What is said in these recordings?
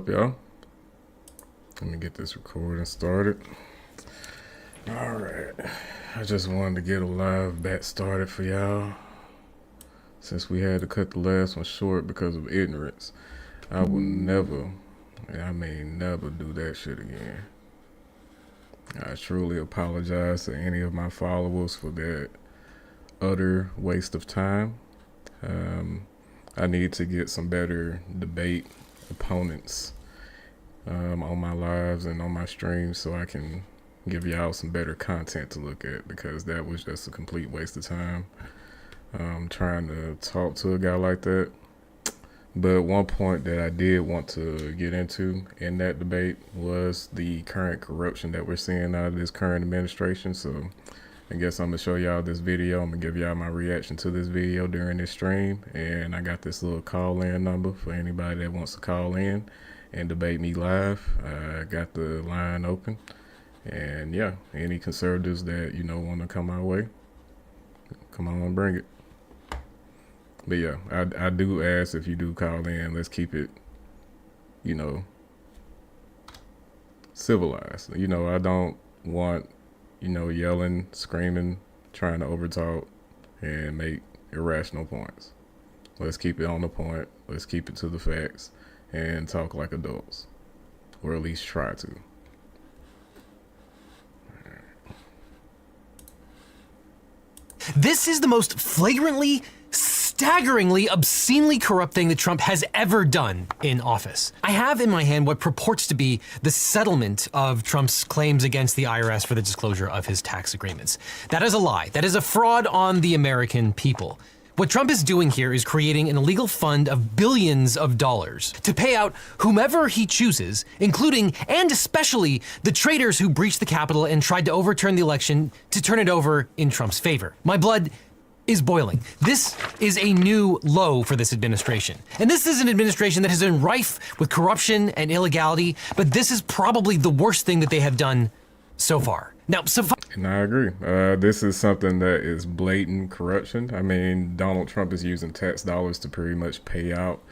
up, y'all? Let me get this recording started. Alright, I just wanted to get a live bat started for y'all. Since we had to cut the last one short because of ignorance, I will never, I mean never do that shit again. I truly apologize to any of my followers for that utter waste of time. I need to get some better debate opponents on my lives and on my streams so I can give y'all some better content to look at, because that was just a complete waste of time trying to talk to a guy like that. But one point that I did want to get into in that debate was the current corruption that we're seeing out of this current administration. So I guess I'm gonna show y'all this video. I'm gonna give y'all my reaction to this video during this stream. And I got this little call-in number for anybody that wants to call in and debate me live. I got the line open. And yeah, any conservatives that, you know, want to come our way, come on and bring it. But yeah, I do ask, if you do call in, let's keep it, you know, civilized. You know, I don't want, you know, yelling, screaming, trying to overtalk and make irrational points. Let's keep it on the point. Let's keep it to the facts and talk like adults, or at least try to. This is the most flagrantly, staggeringly, obscenely corrupt thing that Trump has ever done in office. I have in my hand what purports to be the settlement of Trump's claims against the IRS for the disclosure of his tax agreements. That is a lie. That is a fraud on the American people. What Trump is doing here is creating an illegal fund of billions of dollars to pay out whomever he chooses, including and especially the traitors who breached the Capitol and tried to overturn the election to turn it over in Trump's favor. My blood is boiling. This is a new low for this administration. And this is an administration that has been rife with corruption and illegality, but this is probably the worst thing that they have done so far. Now, and I agree. This is something that is blatant corruption. I mean, Donald Trump is using tax dollars to pretty much pay out,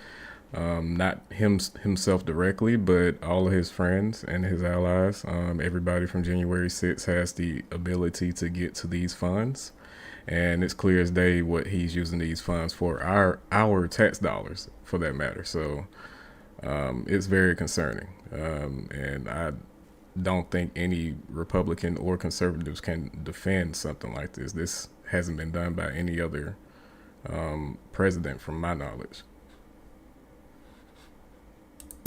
not himself directly, but all of his friends and his allies. Everybody from January 6th has the ability to get to these funds. And it's clear as day what he's using these funds for, our tax dollars for that matter. So it's very concerning. And I don't think any Republican or conservatives can defend something like this. This hasn't been done by any other president from my knowledge.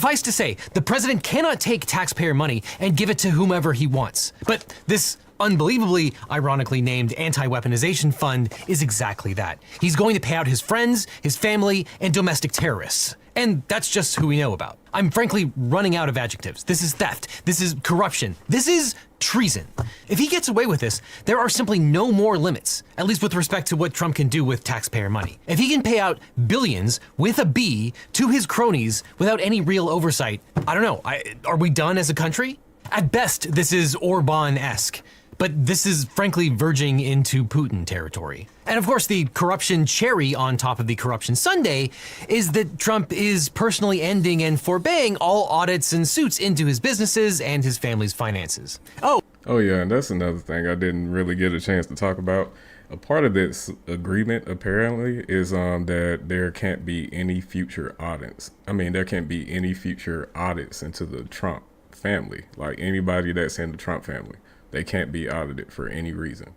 Suffice to say, the president cannot take taxpayer money and give it to whomever he wants. But this unbelievably, ironically named anti-weaponization fund is exactly that. He's going to pay out his friends, his family, and domestic terrorists. And that's just who we know about. I'm frankly running out of adjectives. This is theft. This is corruption. This is treason. If he gets away with this, there are simply no more limits, at least with respect to what Trump can do with taxpayer money. If he can pay out billions with a B to his cronies without any real oversight, I don't know, are we done as a country? At best, this is Orban-esque. But this is frankly verging into Putin territory. And of course, the corruption cherry on top of the corruption sundae is that Trump is personally ending and forebaying all audits and suits into his businesses and his family's finances. Oh yeah, and that's another thing I didn't really get a chance to talk about. A part of this agreement apparently is that there can't be any future audits. I mean, there can't be any future audits into the Trump family, like anybody that's in the Trump family. They can't be audited for any reason.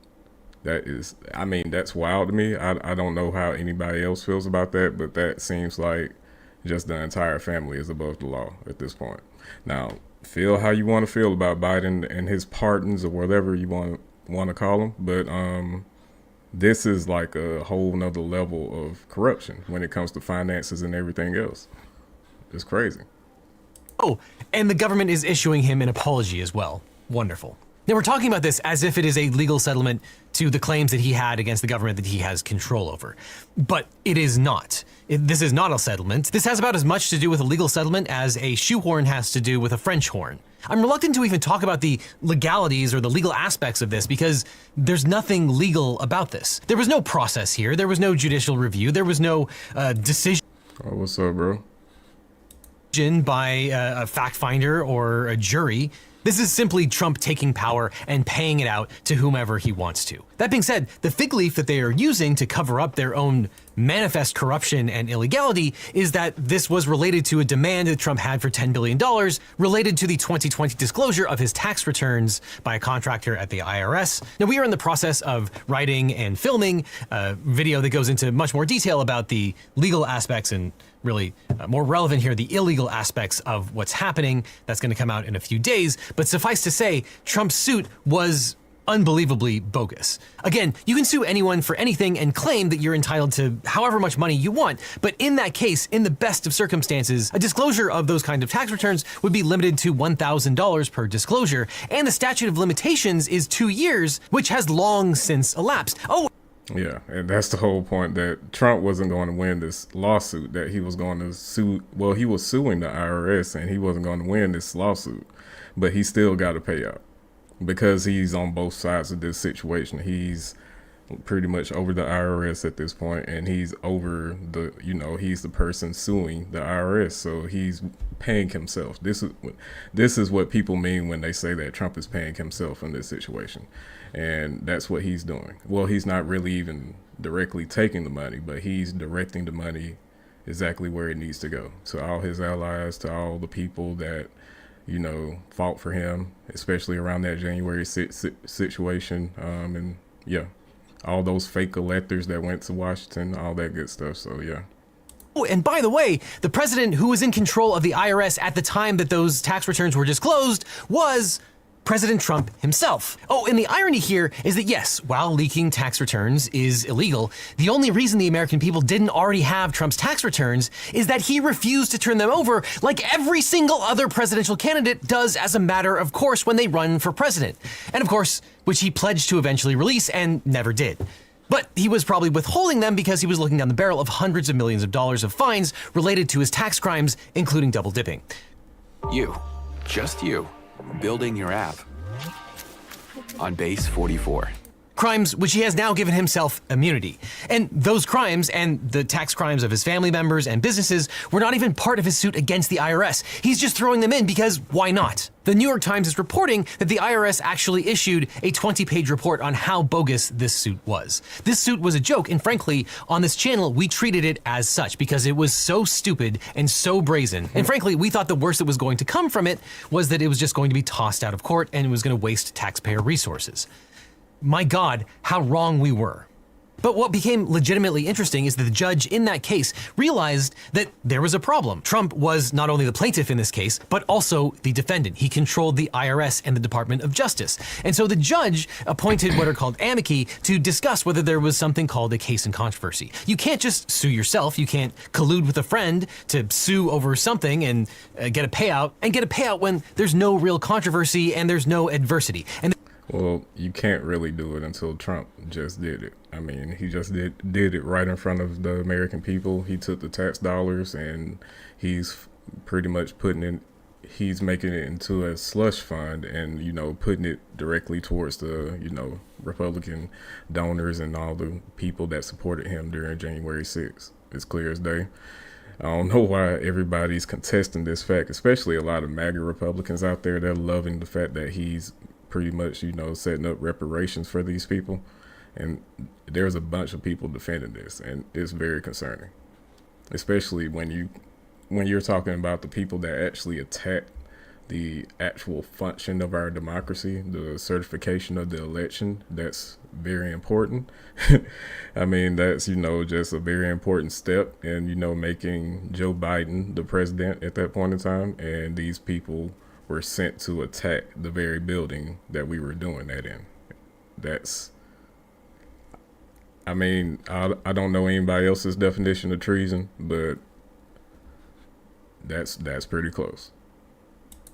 That is, I mean, that's wild to me. I don't know how anybody else feels about that, but that seems like just the entire family is above the law at this point. Now, feel how you want to feel about Biden and his pardons or whatever you want to call them, but this is like a whole nother level of corruption when it comes to finances and everything else. It's crazy. Oh, and the government is issuing him an apology as well. Wonderful. Now, we're talking about this as if it is a legal settlement to the claims that he had against the government that he has control over. But it is not. This is not a settlement. This has about as much to do with a legal settlement as a shoehorn has to do with a French horn. I'm reluctant to even talk about the legalities or the legal aspects of this because there's nothing legal about this. There was no process here. There was no judicial review. There was no decision. Oh, what's up, bro? by a fact finder or a jury. This is simply Trump taking power and paying it out to whomever he wants to. That being said, the fig leaf that they are using to cover up their own manifest corruption and illegality is that this was related to a demand that Trump had for $10 billion related to the 2020 disclosure of his tax returns by a contractor at the IRS. Now, we are in the process of writing and filming a video that goes into much more detail about the legal aspects and really more relevant here, the illegal aspects of what's happening. That's going to come out in a few days. But suffice to say, Trump's suit was unbelievably bogus. Again, you can sue anyone for anything and claim that you're entitled to however much money you want. But in that case, in the best of circumstances, a disclosure of those kind of tax returns would be limited to $1,000 per disclosure. And the statute of limitations is 2 years, which has long since elapsed. Oh, Yeah, and that's the whole point, that Trump wasn't going to win this lawsuit, that he was going to sue. Well, he was suing the IRS and he wasn't going to win this lawsuit, but he still got a payout because he's on both sides of this situation. He's pretty much over the IRS at this point, and he's over the, he's the person suing the IRS, so he's paying himself. This is what people mean when they say that Trump is paying himself in this situation, and that's what he's doing. Well, he's not really even directly taking the money, but he's directing the money exactly where it needs to go, to all his allies, to all the people that fought for him, especially around that January 6th situation, and yeah, all those fake electors that went to Washington, all that good stuff. So yeah. Oh, and by the way, the president who was in control of the IRS at the time that those tax returns were disclosed was President Trump himself. Oh, and the irony here is that yes, while leaking tax returns is illegal, the only reason the American people didn't already have Trump's tax returns is that he refused to turn them over like every single other presidential candidate does as a matter of course when they run for president. And of course, which he pledged to eventually release and never did. But he was probably withholding them because he was looking down the barrel of hundreds of millions of dollars of fines related to his tax crimes, including double dipping. You, just you, building your app on base 44. Crimes which he has now given himself immunity. And those crimes and the tax crimes of his family members and businesses were not even part of his suit against the IRS. He's just throwing them in because why not? The New York Times is reporting that the IRS actually issued a 20-page report on how bogus this suit was. This suit was a joke, and frankly, on this channel, we treated it as such because it was so stupid and so brazen. And frankly, we thought the worst that was going to come from it was that it was just going to be tossed out of court and it was going to waste taxpayer resources. My God, how wrong we were. But what became legitimately interesting is that the judge in that case realized that there was a problem. Trump was not only the plaintiff in this case, but also the defendant. He controlled the IRS and the Department of Justice. And so the judge appointed what are called amici to discuss whether there was something called a case in controversy. You can't just sue yourself. You can't collude with a friend to sue over something and get a payout when there's no real controversy and there's no adversity. And Well, you can't really do it until Trump just did it. I mean, he just did it right in front of the American people. He took the tax dollars and he's pretty much he's making it into a slush fund and, putting it directly towards the, Republican donors and all the people that supported him during January 6th. It's clear as day. I don't know why everybody's contesting this fact, especially a lot of MAGA Republicans out there. They're loving the fact that he's pretty much, setting up reparations for these people. And there's a bunch of people defending this, and it's very concerning, especially when you're talking about the people that actually attack the actual function of our democracy, the certification of the election. That's very important. I mean, that's, just a very important step in, making Joe Biden the president at that point in time. And these people were sent to attack the very building that we were doing that in. I don't know anybody else's definition of treason, but that's pretty close.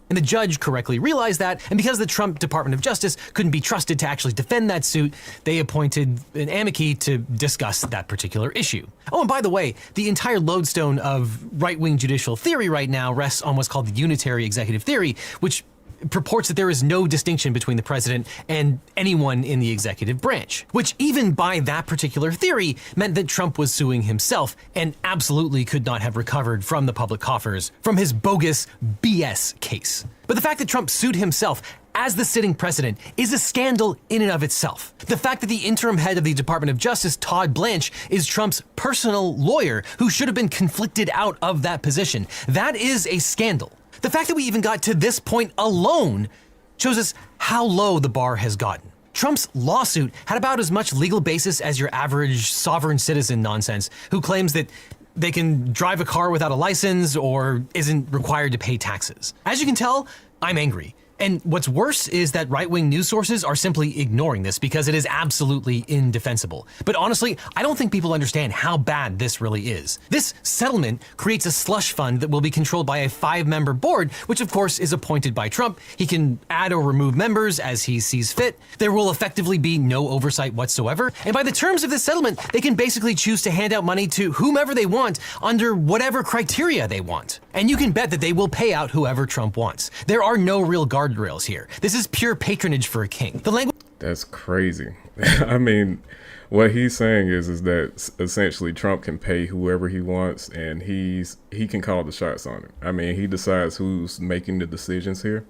And the judge correctly realized that, and because the Trump Department of Justice couldn't be trusted to actually defend that suit, they appointed an amici to discuss that particular issue. Oh, and by the way, the entire lodestone of right-wing judicial theory right now rests on what's called the unitary executive theory, which purports that there is no distinction between the president and anyone in the executive branch, which even by that particular theory meant that Trump was suing himself and absolutely could not have recovered from the public coffers from his bogus BS case. But the fact that Trump sued himself as the sitting president is a scandal in and of itself. The fact that the interim head of the Department of Justice, Todd Blanche, is Trump's personal lawyer who should have been conflicted out of that position, that is a scandal. The fact that we even got to this point alone shows us how low the bar has gotten. Trump's lawsuit had about as much legal basis as your average sovereign citizen nonsense who claims that they can drive a car without a license or isn't required to pay taxes. As you can tell, I'm angry. And what's worse is that right-wing news sources are simply ignoring this because it is absolutely indefensible. But honestly, I don't think people understand how bad this really is. This settlement creates a slush fund that will be controlled by a 5-member board, which of course is appointed by Trump. He can add or remove members as he sees fit. There will effectively be no oversight whatsoever. And by the terms of this settlement, they can basically choose to hand out money to whomever they want under whatever criteria they want. And you can bet that they will pay out whoever Trump wants. There are no real guardrails here. This is pure patronage for a king. The language. That's crazy. I mean, what he's saying is that essentially Trump can pay whoever he wants, and he can call the shots on it. I mean, he decides who's making the decisions here.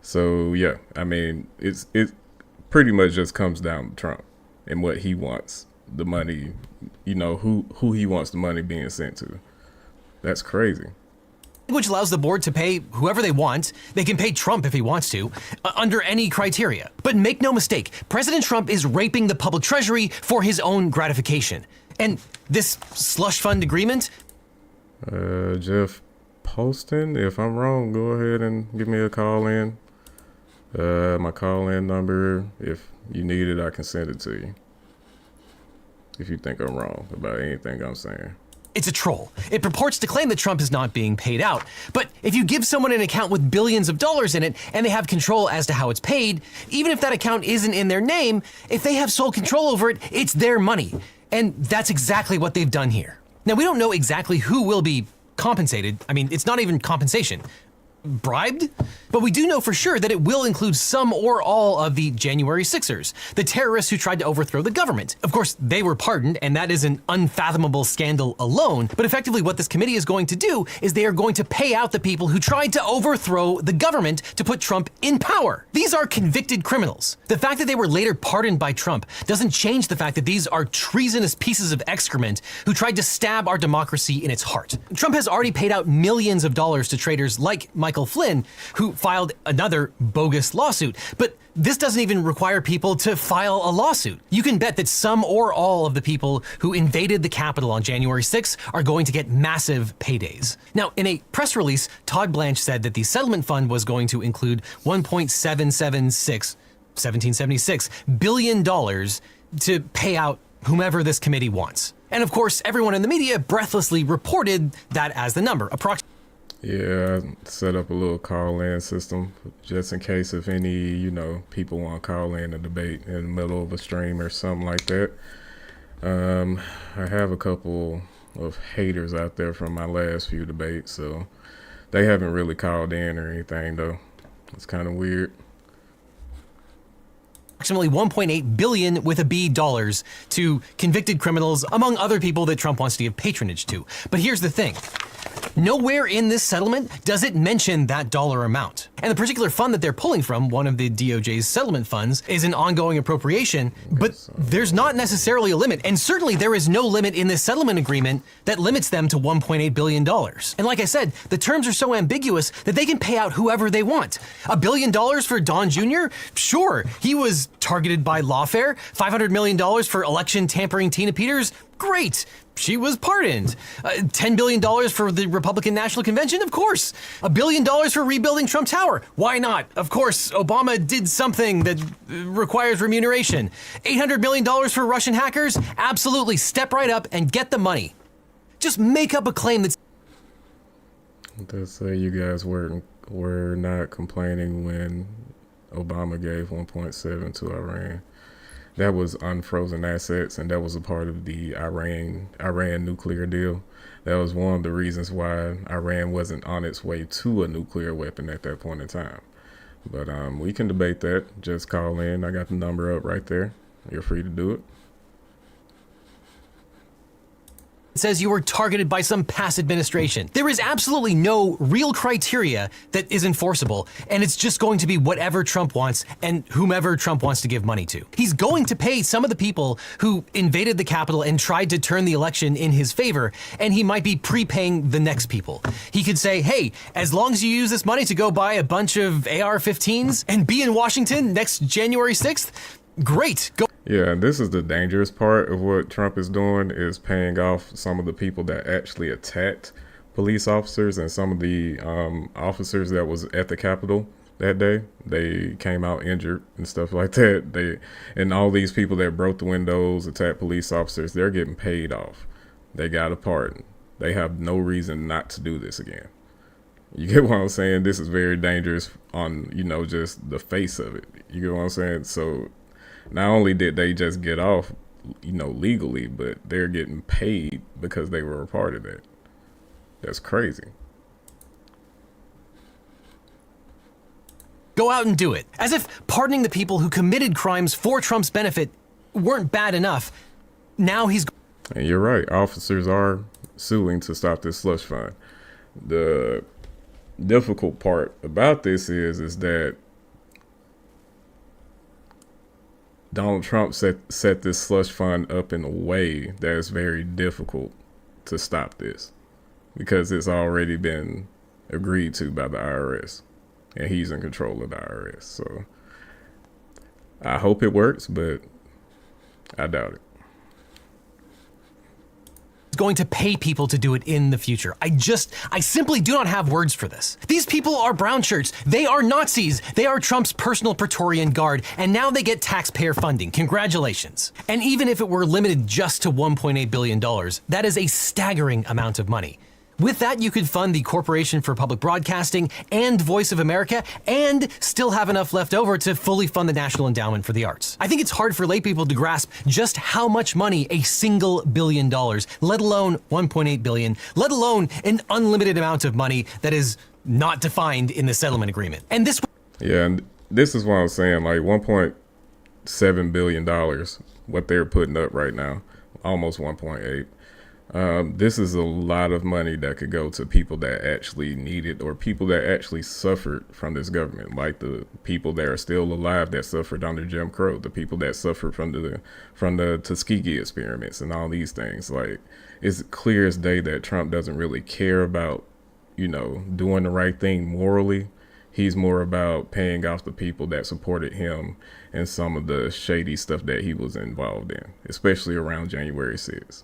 So yeah, I mean, it pretty much just comes down to Trump and what he wants, the money, you know, who he wants the money being sent to. That's crazy. Which allows the board to pay whoever they want. They can pay Trump if he wants to, under any criteria. But make no mistake, President Trump is raping the public treasury for his own gratification. And this slush fund agreement? Jeff Poston, if I'm wrong, go ahead and give me a call in. My call in number, if you need it, I can send it to you. If you think I'm wrong about anything I'm saying. It's a troll. It purports to claim that Trump is not being paid out. But if you give someone an account with billions of dollars in it and they have control as to how it's paid, even if that account isn't in their name, if they have sole control over it, it's their money. And that's exactly what they've done here. Now, we don't know exactly who will be compensated. I mean, it's not even compensation. Bribed? But we do know for sure that it will include some or all of the January 6ers, the terrorists who tried to overthrow the government. Of course, they were pardoned, and that is an unfathomable scandal alone, but effectively what this committee is going to do is they are going to pay out the people who tried to overthrow the government to put Trump in power. These are convicted criminals. The fact that they were later pardoned by Trump doesn't change the fact that these are treasonous pieces of excrement who tried to stab our democracy in its heart. Trump has already paid out millions of dollars to traitors like Michael Flynn, who filed another bogus lawsuit. But this doesn't even require people to file a lawsuit. You can bet that some or all of the people who invaded the Capitol on January 6th are going to get massive paydays. Now, in a press release, Todd Blanche said that the settlement fund was going to include $1776 billion to pay out whomever this committee wants. And of course, everyone in the media breathlessly reported that as the number, approximately. Yeah, I set up a little call-in system just in case if any, you know, people want to call in a debate in the middle of a stream or something like that. I have a couple of haters out there from my last few debates, so they haven't really called in or anything, though. It's kind of weird. Approximately $1.8 billion with a B dollars to convicted criminals, among other people that Trump wants to give patronage to. But here's the thing. Nowhere in this settlement does it mention that dollar amount. And the particular fund that they're pulling from, one of the DOJ's settlement funds, is an ongoing appropriation, but there's not necessarily a limit. And certainly there is no limit in this settlement agreement that limits them to $1.8 billion. And like I said, the terms are so ambiguous that they can pay out whoever they want. $1 billion for Don Jr.? Sure, he was targeted by lawfare. $500 million for election tampering Tina Peters? Great. She was pardoned. $10 billion for the Republican National Convention? Of course. $1 billion for rebuilding Trump Tower? Why not? Of course, Obama did something that requires remuneration. $800 million for Russian hackers? Absolutely. Step right up and get the money. Just make up a claim that's... Let's say you guys were not complaining when Obama gave 1.7 to Iran. That was unfrozen assets, and that was a part of the Iran nuclear deal. That was one of the reasons why Iran wasn't on its way to a nuclear weapon at that point in time. But we can debate that. Just call in. I got the number up right there. You're free to do it. Says you were targeted by some past administration. There is absolutely no real criteria that is enforceable, and it's just going to be whatever Trump wants and whomever Trump wants to give money to. He's going to pay some of the people who invaded the Capitol and tried to turn the election in his favor, and he might be prepaying the next people. He could say, hey, as long as you use this money to go buy a bunch of AR-15s and be in Washington next January 6th, great, go. Yeah, and this is the dangerous part of what Trump is doing, is paying off some of the people that actually attacked police officers, and some of the officers that was at the Capitol that day. They came out injured and stuff like that. And all these people that broke the windows, attacked police officers, they're getting paid off. They got a pardon. They have no reason not to do this again. You get what I'm saying? This is very dangerous on, just the face of it. You get what I'm saying? So not only did they just get off, legally, but they're getting paid because they were a part of that. That's crazy. Go out and do it. As if pardoning the people who committed crimes for Trump's benefit weren't bad enough. Now he's... And you're right. Officers are suing to stop this slush fund. The difficult part about this is that Donald Trump set this slush fund up in a way that is very difficult to stop this, because it's already been agreed to by the IRS, and he's in control of the IRS. So I hope it works, but I doubt it. Going to pay people to do it in the future. I simply do not have words for this. These people are brown shirts. They are Nazis. They are Trump's personal Praetorian Guard, and now they get taxpayer funding. Congratulations. And even if it were limited just to $1.8 billion, that is a staggering amount of money. With that, you could fund the Corporation for Public Broadcasting and Voice of America, and still have enough left over to fully fund the National Endowment for the Arts. I think it's hard for lay people to grasp just how much money a single $1 billion, let alone 1.8 billion, let alone an unlimited amount of money that is not defined in the settlement agreement. And this... Yeah, and this is what I'm saying, like $1.7 billion, what they're putting up right now, almost 1.8. This is a lot of money that could go to people that actually need it, or people that actually suffered from this government, like the people that are still alive that suffered under Jim Crow, the people that suffered from the Tuskegee experiments and all these things. Like, it's clear as day that Trump doesn't really care about, doing the right thing morally. He's more about paying off the people that supported him and some of the shady stuff that he was involved in, especially around January 6th.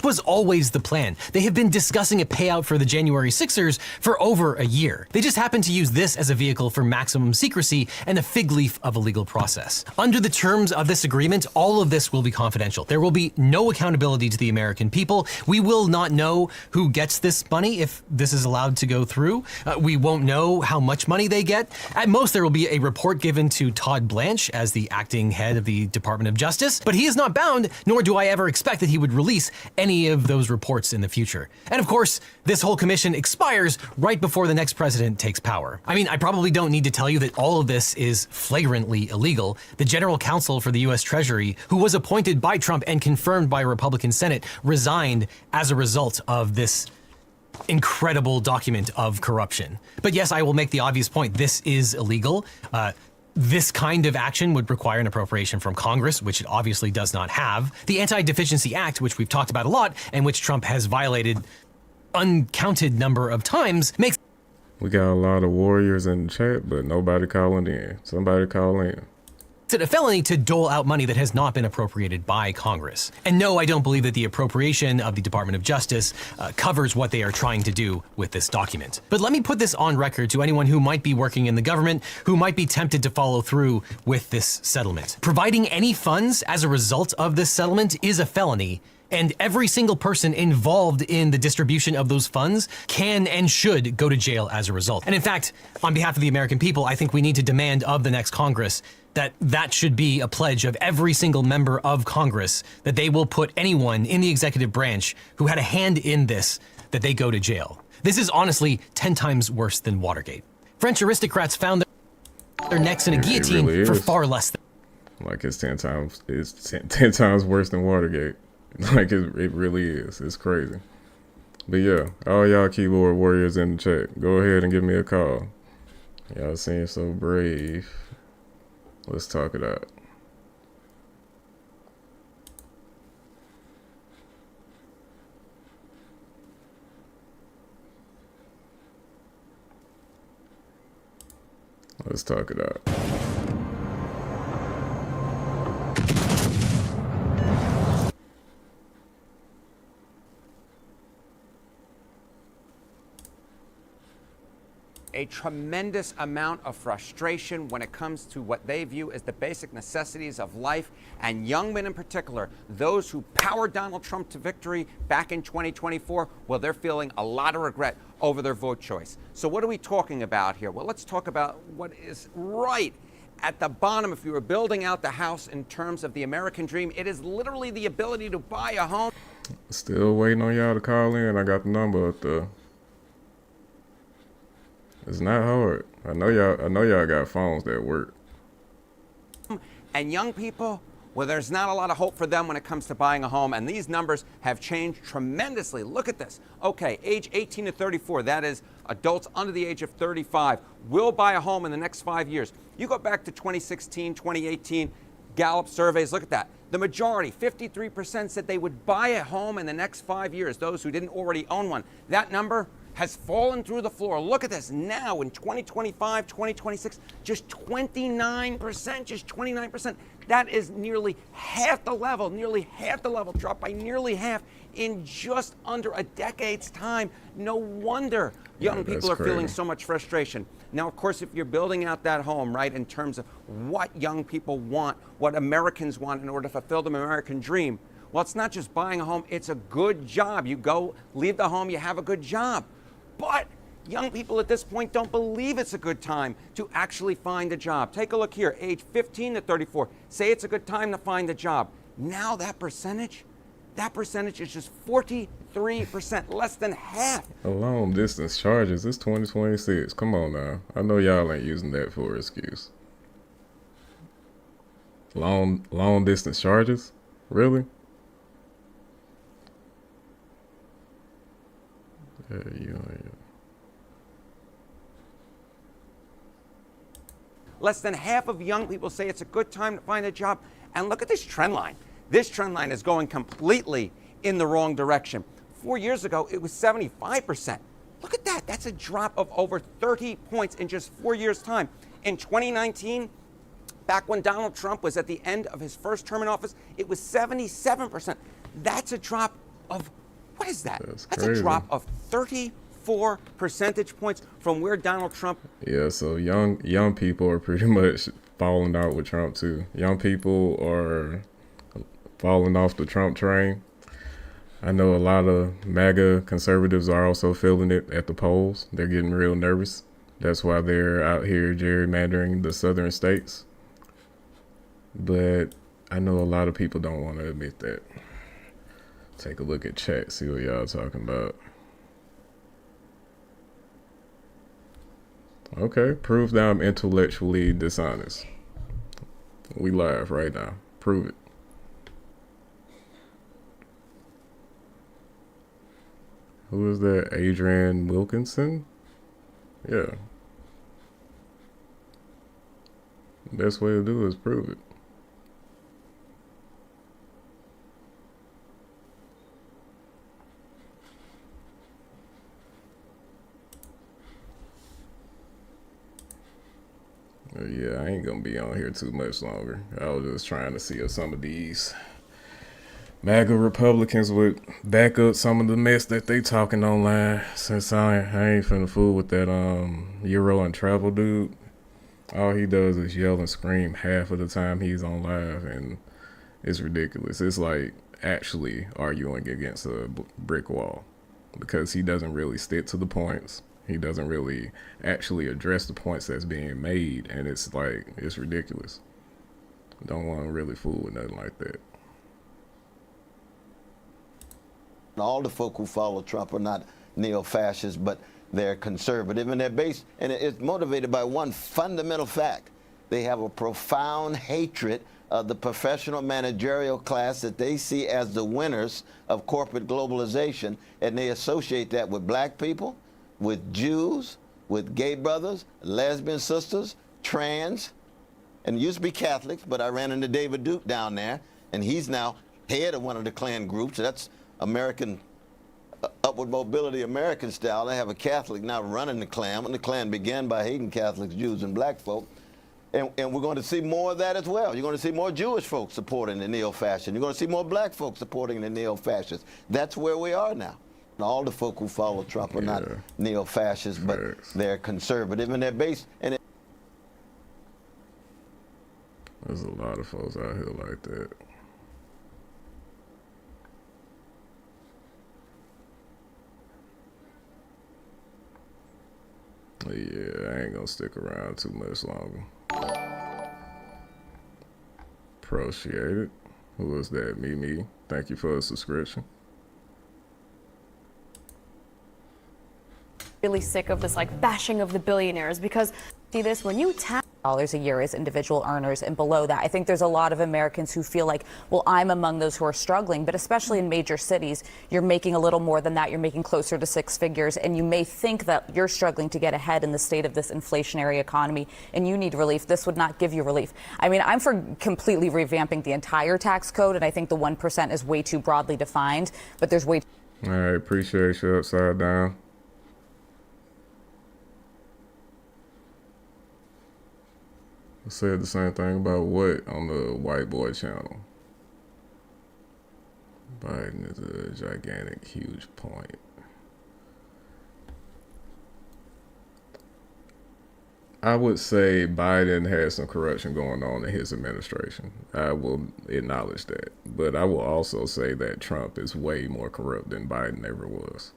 was always the plan. They have been discussing a payout for the January 6ers for over a year. They just happen to use this as a vehicle for maximum secrecy and a fig leaf of a legal process. Under the terms of this agreement, all of this will be confidential. There will be no accountability to the American people. We will not know who gets this money if this is allowed to go through. We won't know how much money they get. At most, there will be a report given to Todd Blanche as the acting head of the Department of Justice, but he is not bound, nor do I ever expect that he would release any of those reports in the future. And of course, this whole commission expires right before the next president takes power. I mean, I probably don't need to tell you that all of this is flagrantly illegal. The general counsel for the US Treasury, who was appointed by Trump and confirmed by a Republican Senate, resigned as a result of this incredible document of corruption. But yes, I will make the obvious point. This is illegal. This kind of action would require an appropriation from Congress, which it obviously does not have. The Anti-Deficiency Act, which we've talked about a lot, and which Trump has violated uncounted number of times, makes We got a lot of warriors in the chat, but nobody calling in. Somebody call in. it a felony to dole out money that has not been appropriated by Congress. And no, I don't believe that the appropriation of the Department of Justice covers what they are trying to do with this document. But let me put this on record to anyone who might be working in the government, who might be tempted to follow through with this settlement. Providing any funds as a result of this settlement is a felony, and every single person involved in the distribution of those funds can and should go to jail as a result. And in fact, on behalf of the American people, I think we need to demand of the next Congress that should be a pledge of every single member of Congress, that they will put anyone in the executive branch who had a hand in this, that they go to jail. This is honestly 10 times worse than Watergate. French aristocrats found their necks in a It guillotine really for is. far less than. Like it's 10 times worse than Watergate. Like it really is. It's crazy. But yeah, all y'all keyboard warriors in the chat, go ahead and give me a call. Y'all seem so brave. Let's talk it out. Let's talk it out. A tremendous amount of frustration when it comes to what they view as the basic necessities of life, and young men in particular, those who powered Donald Trump to victory back in 2024, well, they're feeling a lot of regret over their vote choice. So what are we talking about here? Well, let's talk about what is right at the bottom. If you were building out the house in terms of the American dream, it is literally the ability to buy a home. Still waiting on y'all to call in. I got the number up there. It's not hard. I know y'all got phones that work. And young people, well, there's not a lot of hope for them when it comes to buying a home, and these numbers have changed tremendously. Look at this. Okay, age 18 to 34, that is adults under the age of 35, will buy a home in the next 5 years. You go back to 2016, 2018, Gallup surveys, look at that. The majority, 53%, said they would buy a home in the next 5 years, those who didn't already own one. That number has fallen through the floor. Look at this now in 2025, 2026, just 29%, just 29%. That is nearly half the level, dropped by nearly half in just under a decade's time. No wonder young people are feeling so much frustration. Now, of course, if you're building out that home, right, in terms of what young people want, what Americans want in order to fulfill the American dream, well, it's not just buying a home, it's a good job. You go, leave the home, you have a good job. But young people at this point don't believe it's a good time to actually find a job. Take a look here, age 15 to 34. Say it's a good time to find a job. Now that percentage is just 43%, less than half. Long distance charges. It's 2026. Come on now. I know y'all ain't using that for an excuse. Long distance charges? Really? Yeah. Less than half of young people say it's a good time to find a job. And look at this trend line. This trend line is going completely in the wrong direction. 4 years ago, it was 75%. Look at that. That's a drop of over 30 points in just 4 years' time. In 2019, back when Donald Trump was at the end of his first term in office, it was 77%. That's a drop of, what is that? That's a drop of 34 percentage points from where Donald Trump. Yeah, so young people are pretty much falling out with Trump too. Young people are falling off the Trump train. I know a lot of MAGA conservatives are also feeling it at the polls. They're getting real nervous. That's why they're out here gerrymandering the southern states. But I know a lot of people don't want to admit that. Take a look at chat, see what y'all talking about. Okay, prove that I'm intellectually dishonest. We live right now. Prove it. Who is that? Adrian Wilkinson? Yeah. Best way to do it is prove it. Yeah, I ain't gonna be on here too much longer. I was just trying to see if some of these MAGA Republicans would back up some of the mess that they talking online. Since I ain't finna fool with that Euro and travel dude. All he does is yell and scream half of the time he's on live, and it's ridiculous. It's like actually arguing against a brick wall because he doesn't really stick to the points. He doesn't really actually address the points that's being made, and it's like, it's ridiculous. Don't want to really fool with nothing like that. All the folk who follow Trump are not neo-fascists, but they're conservative, and they're based, and it's motivated by one fundamental fact. They have a profound hatred of the professional managerial class that they see as the winners of corporate globalization, and they associate that with black people, with Jews, with gay brothers, lesbian sisters, trans, and it used to be Catholics, but I ran into David Duke down there, and he's now head of one of the Klan groups. That's American, upward mobility American style. They have a Catholic now running the Klan, and the Klan began by hating Catholics, Jews, and black folk. And we're going to see more of that as well. You're going to see more Jewish folks supporting the neo-fascists. You're going to see more black folks supporting the neo-fascists. That's where we are now. All the folk who follow Trump are not neo-fascists, but they're conservative, and they're based. And there's a lot of folks out here like that. Yeah, I ain't gonna stick around too much longer. Appreciate it. Who is that? Me. Thank you for the subscription. Really sick of this like bashing of the billionaires, because see this when you tax dollars a year as individual earners and below that. I think there's a lot of Americans who feel like, well, I'm among those who are struggling, but especially in major cities, you're making a little more than that. You're making closer to six figures, and you may think that you're struggling to get ahead in the state of this inflationary economy and you need relief. This would not give you relief. I mean, I'm for completely revamping the entire tax code, and I think the 1% is way too broadly defined, but there's way All right, appreciate you, Upside Down. I said the same thing about what on the White Boy channel. Biden is a gigantic, huge point. I would say Biden has some corruption going on in his administration. I will acknowledge that. But I will also say that Trump is way more corrupt than Biden ever was.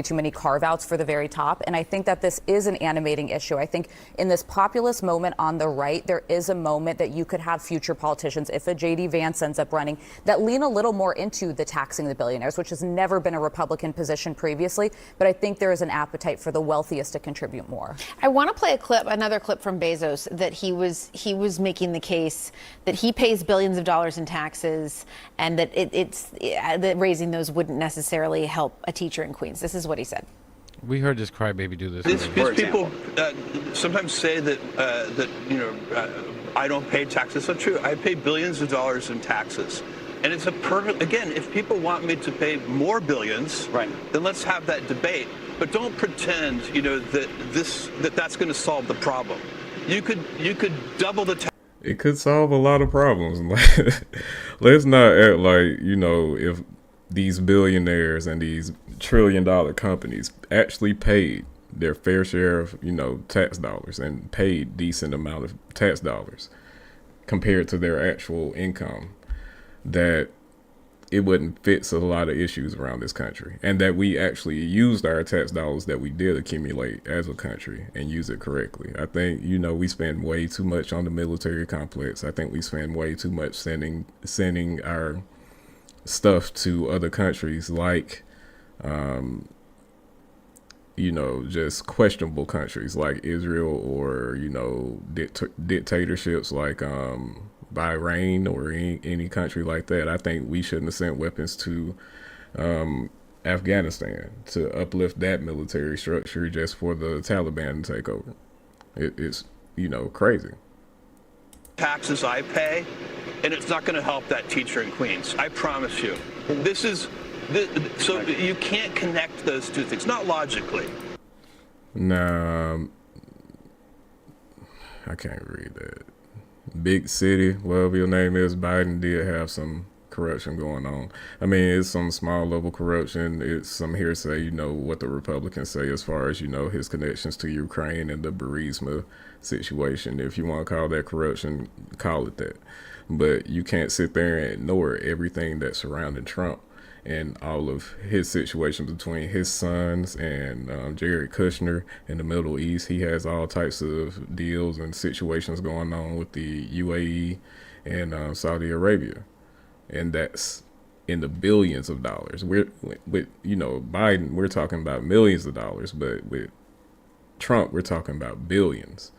too many carve-outs for the very top, and I think that this is an animating issue. I think in this populist moment on the right, there is a moment that you could have future politicians, if a J.D. Vance ends up running, that lean a little more into the taxing the billionaires, which has never been a Republican position previously, but I think there is an appetite for the wealthiest to contribute more. I want to play a clip, another clip from Bezos, that he was making the case that he pays billions of dollars in taxes, and that that raising those wouldn't necessarily help a teacher in Queens. This is what he said. We heard this crybaby do this. These people sometimes say that I don't pay taxes. It's not true. I pay billions of dollars in taxes. And it's a perfect, again, if people want me to pay more billions, right, then let's have that debate. But don't pretend, that's going to solve the problem. You could double the tax. It could solve a lot of problems. Let's not act like, if these billionaires and these trillion-dollar companies actually paid their fair share of, tax dollars and paid decent amount of tax dollars compared to their actual income, that it wouldn't fix a lot of issues around this country, and that we actually used our tax dollars that we did accumulate as a country and use it correctly. I think, we spend way too much on the military complex. I think we spend way too much sending our stuff to other countries like, just questionable countries like Israel, or, dictatorships like Bahrain or any country like that. I think we shouldn't have sent weapons to Afghanistan to uplift that military structure just for the Taliban to take over. It's, crazy. Taxes I pay, and it's not going to help that teacher in Queens. I promise you. So you can't connect those two things, not logically. Nah, I can't read that. Big city, whatever your name is, Biden did have some corruption going on. I mean, it's some small level corruption. It's some hearsay, what the Republicans say as far as, his connections to Ukraine and the Burisma situation. If you want to call that corruption, call it that. But you can't sit there and ignore everything that's surrounding Trump and all of his situations between his sons and Jared Kushner in the Middle East. He has all types of deals and situations going on with the UAE and Saudi Arabia. And that's in the billions of dollars. We're with Biden, we're talking about millions of dollars, but with Trump, we're talking about billions,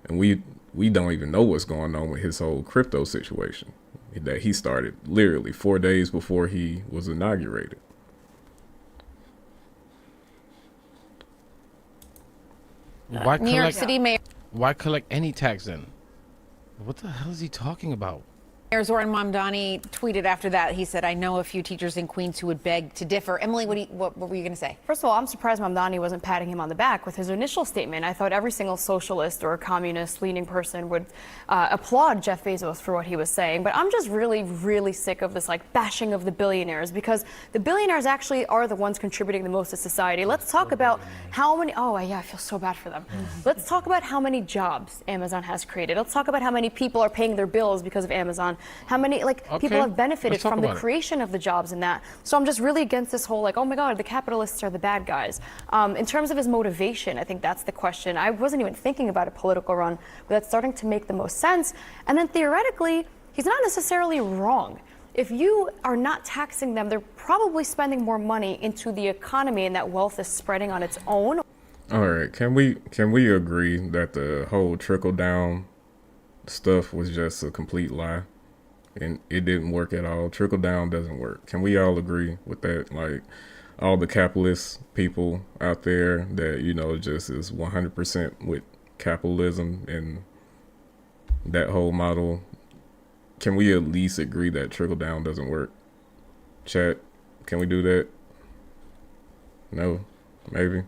and we don't even know what's going on with his whole crypto situation that he started literally 4 days before he was inaugurated. Why New York collect? City Mayor Why collect any tax then? What the hell is he talking about? Zoran Mamdani tweeted after that. He said, "I know a few teachers in Queens who would beg to differ." Emily, what were you going to say? First of all, I'm surprised Mamdani wasn't patting him on the back with his initial statement. I thought every single socialist or communist-leaning person would applaud Jeff Bezos for what he was saying. But I'm just really, really sick of this bashing of the billionaires, because the billionaires actually are the ones contributing the most to society. Let's talk about how many. Oh, yeah, I feel so bad for them. Let's talk about how many jobs Amazon has created. Let's talk about how many people are paying their bills because of Amazon. How many people have benefited from the creation of the jobs in that. So I'm just really against this whole oh my God, the capitalists are the bad guys. In terms of his motivation, I think that's the question. I wasn't even thinking about a political run, but that's starting to make the most sense. And then theoretically, he's not necessarily wrong. If you are not taxing them, they're probably spending more money into the economy, and that wealth is spreading on its own. All right, can we agree that the whole trickle down stuff was just a complete lie? And it didn't work at all. Trickle down doesn't work. Can we all agree with that? All the capitalist people out there that, just is 100% with capitalism and that whole model. Can we at least agree that trickle down doesn't work? Chat, can we do that? No, maybe.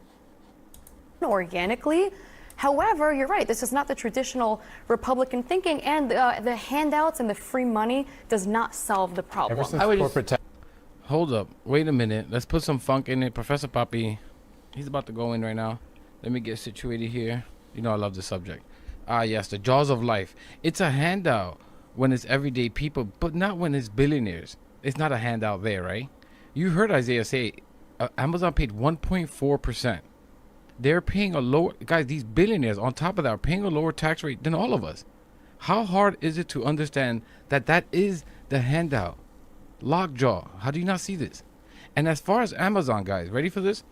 Organically. However, you're right. This is not the traditional Republican thinking, and the handouts and the free money does not solve the problem. Hold up. Wait a minute. Let's put some funk in it. Professor Poppy, he's about to go in right now. Let me get situated here. I love this subject. Yes, the jaws of life. It's a handout when it's everyday people, but not when it's billionaires. It's not a handout there, right? You heard Isaiah say Amazon paid 1.4%. They're paying a lower, guys, these billionaires on top of that are paying a lower tax rate than all of us. How hard is it to understand that is the handout? Lockjaw. How do you not see this? And as far as Amazon, guys, ready for this?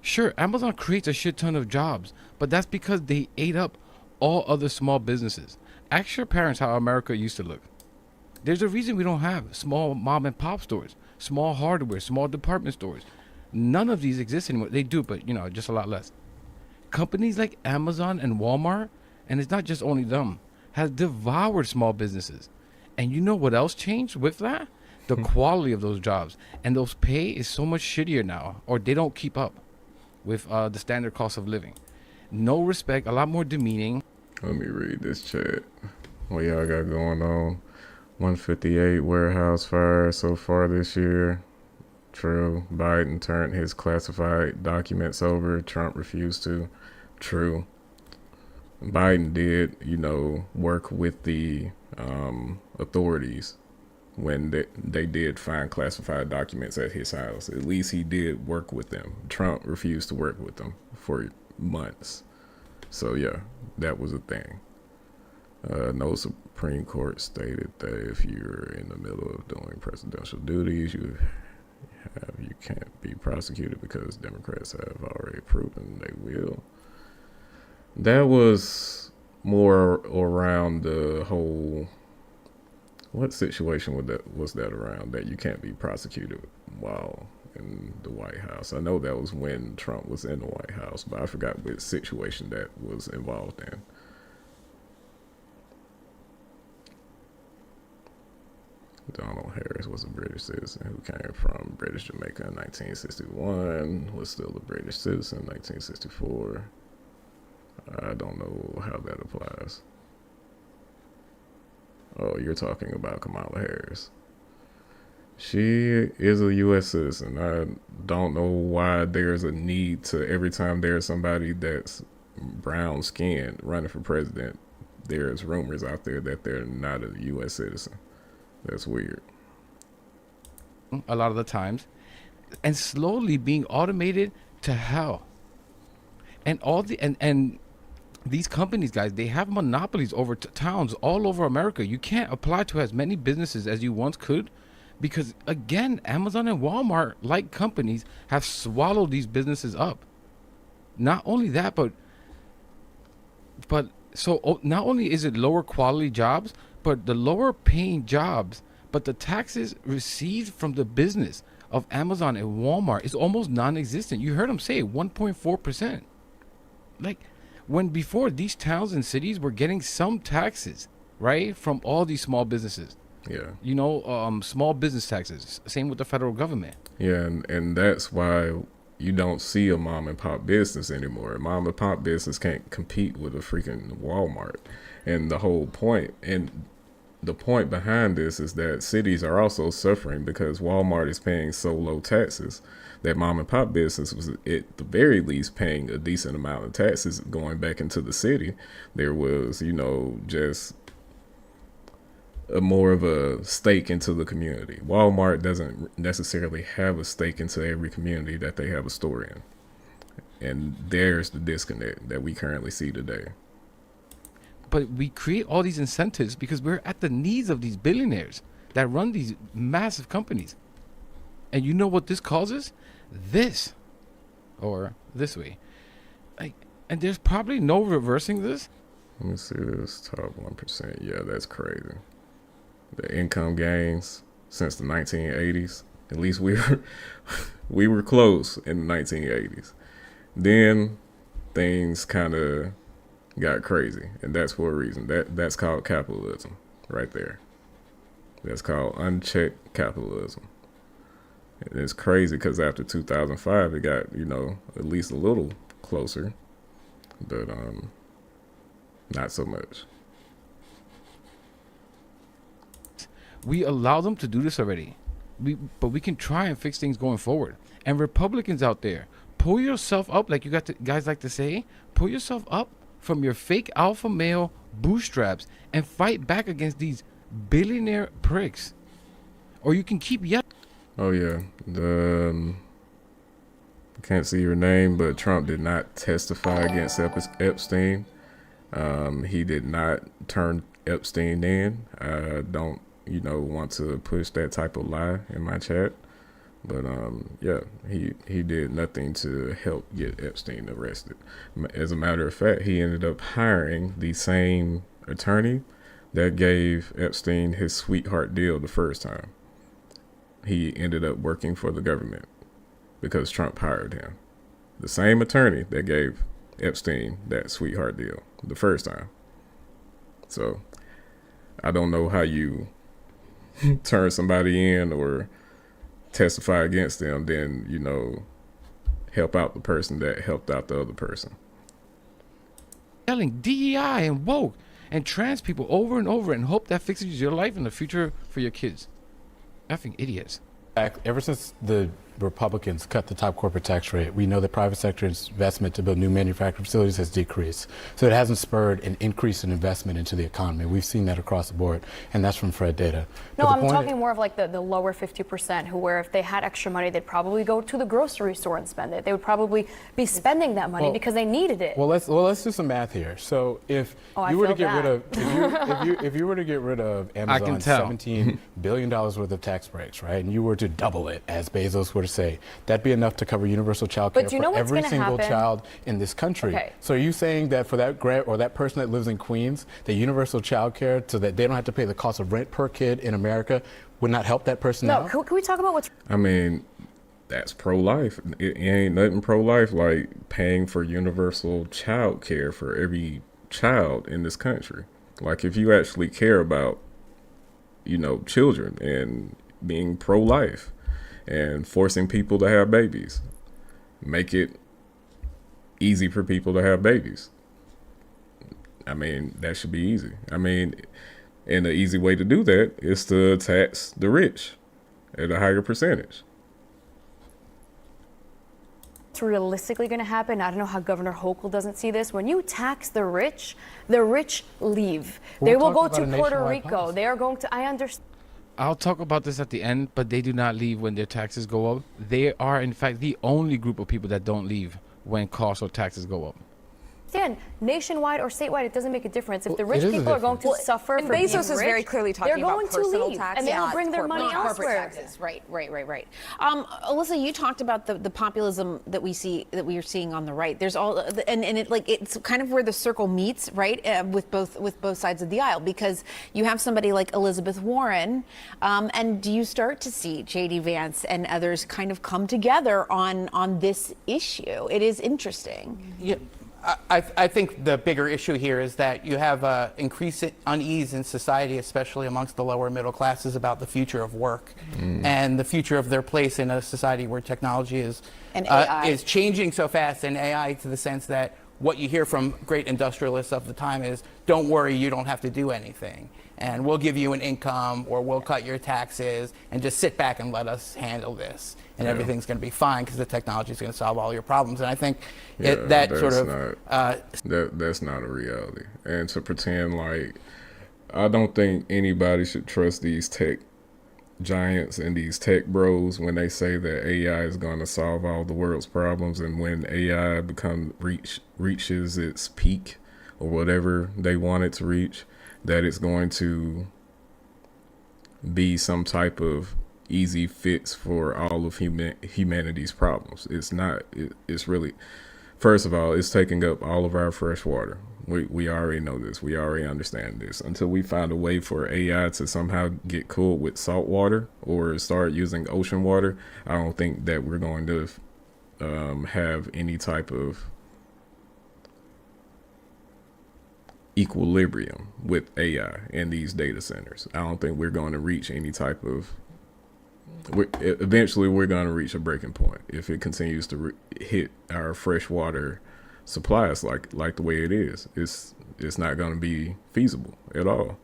Sure, Amazon creates a shit ton of jobs, but that's because they ate up all other small businesses. Ask your parents how America used to look. There's a reason we don't have small mom and pop stores, small hardware, small department stores. None of these exist anymore. They do, but just a lot less. Companies like Amazon and Walmart, and it's not just only them, has devoured small businesses. And you know what else changed with that? The quality of those jobs. And those pay is so much shittier now, or they don't keep up with the standard cost of living. No respect, a lot more demeaning. Let me read this chat. What y'all got going on? 158 warehouse fires so far this year. True. Biden turned his classified documents over. Trump refused to. True. Biden did, work with the authorities when they did find classified documents at his house. At least he did work with them. Trump refused to work with them for months. So, yeah, that was a thing. No Supreme Court stated that if you're in the middle of doing presidential duties, you can't be prosecuted because Democrats have already proven they will. That was more around the whole, what situation was that around that you can't be prosecuted while in the White House? I know that was when Trump was in the White House, but I forgot which situation that was involved in. Donald Harris was a British citizen who came from British Jamaica in 1961, was still a British citizen in 1964. I don't know how that applies. Oh, you're talking about Kamala Harris. She is a U.S. citizen. I don't know why there's a need to, every time there's somebody that's brown skinned running for president, there's rumors out there that they're not a U.S. citizen. That's weird. A lot of the times, and slowly being automated to hell. And all the and these companies, guys, they have monopolies over towns all over America. You can't apply to as many businesses as you once could because again, Amazon and Walmart, like companies, have swallowed these businesses up. Not only that, but not only is it lower quality jobs, but the lower paying jobs, but the taxes received from the business of Amazon and Walmart is almost non-existent. You heard them say 1.4%. Like, when before these towns and cities were getting some taxes, right, from all these small businesses. Yeah. You know, small business taxes. Same with the federal government. Yeah, and that's why you don't see a mom and pop business anymore. A mom and pop business can't compete with a freaking Walmart. And the whole point, and the point behind this is that cities are also suffering because Walmart is paying so low taxes that mom and pop business was at the very least paying a decent amount of taxes going back into the city. There was, you know, just a more of a stake into the community. Walmart doesn't necessarily have a stake into every community that they have a store in. And there's the disconnect that we currently see today. But we create all these incentives because we're at the needs of these billionaires that run these massive companies. And you know what this causes? This. Or this way. Like, and there's probably no reversing this. Let me see this top 1%. Yeah, that's crazy. The income gains since the 1980s. At least we were close in the 1980s. Then things kind of got crazy, and that's for a reason. That's called capitalism right there. That's called unchecked capitalism. And it's crazy because after 2005 it got, you know, at least a little closer, but not so much. We allow them to do this already. But we can try and fix things going forward. And Republicans out there, pull yourself up, like you got to, guys like to say, pull yourself up from your fake alpha male bootstraps and fight back against these billionaire pricks. Or you can keep yelling. Oh yeah, I can't see your name, but Trump did not testify against Epstein. He did not turn Epstein in. I don't, you know, want to push that type of lie in my chat, but yeah, he did nothing to help get Epstein arrested. As a matter of fact, he ended up hiring the same attorney that gave Epstein his sweetheart deal the first time. He ended up working for the government because Trump hired him. The same attorney that gave Epstein that sweetheart deal the first time. So I don't know how you turn somebody in or testify against them, then, you know, help out the person that helped out the other person. Yelling DEI and woke and trans people over and over and hope that fixes your life and the future for your kids. Effing idiots. Ever since the Republicans cut the top corporate tax rate, we know the private sector investment to build new manufacturing facilities has decreased. So it hasn't spurred an increase in investment into the economy. We've seen that across the board, and that's from Fred data. No, I'm talking more of like the lower 50% who, where if they had extra money, they'd probably go to the grocery store and spend it. They would probably be spending that money because they needed it. Well, let's do some math here. So if you were to get rid of if you were to get rid of Amazon's $17 billion worth of tax breaks, right, and you were to double it, as Bezos were to say, that'd be enough to cover universal child care for every single child in this country. Okay. So are you saying that for that grant or that person that lives in Queens, the universal child care, so that they don't have to pay the cost of rent per kid in America, would not help that person No, out? can we talk about what's... I mean, that's pro-life. It ain't nothing pro-life like paying for universal child care for every child in this country. Like, if you actually care about, you know, children and being pro-life and forcing people to have babies, make it easy for people to have babies. I mean, that should be easy. I mean, and the easy way to do that is to tax the rich at a higher percentage. It's realistically going to happen. I don't know how Governor Hochul doesn't see this. When you tax the rich leave. They will go to Puerto Rico. They are going to, I understand. I'll talk about this at the end, but they do not leave when their taxes go up. They are, in fact, the only group of people that don't leave when costs or taxes go up. understand, nationwide or statewide, it doesn't make a difference. If the rich it is a people are going to difference. suffer and for being Bezos is rich, very clearly talking they're about going to personal leave, tax, and they will not bring their money Not corporate elsewhere. taxes. Right. Alyssa, you talked about the populism that we are seeing on the right. There's all, and it's kind of where the circle meets, right, with both sides of the aisle, because you have somebody like Elizabeth Warren, and do you start to see J.D. Vance and others kind of come together on this issue? It is interesting. Yeah. I think the bigger issue here is that you have increasing unease in society, especially amongst the lower middle classes, about the future of work and the future of their place in a society where technology is changing so fast, and AI, to the sense that what you hear from great industrialists of the time is, don't worry, you don't have to do anything. And we'll give you an income, or we'll cut your taxes, and just sit back and let us handle this. And everything's going to be fine because the technology is going to solve all your problems. And I think that's not a reality. And to pretend like, I don't think anybody should trust these tech giants and these tech bros when they say that AI is going to solve all the world's problems, and when AI reaches its peak or whatever they want it to reach, that it's going to be some type of easy fix for all of humanity's problems. It's not. It's really, first of all, it's taking up all of our fresh water. We already know this. We already understand this. Until we find a way for AI to somehow get cooled with salt water or start using ocean water, I don't think that we're going to have any type of equilibrium with AI in these data centers. I don't think we're going to reach any type of. Eventually, we're going to reach a breaking point if it continues to hit our freshwater supplies like the way it is. It's not going to be feasible at all.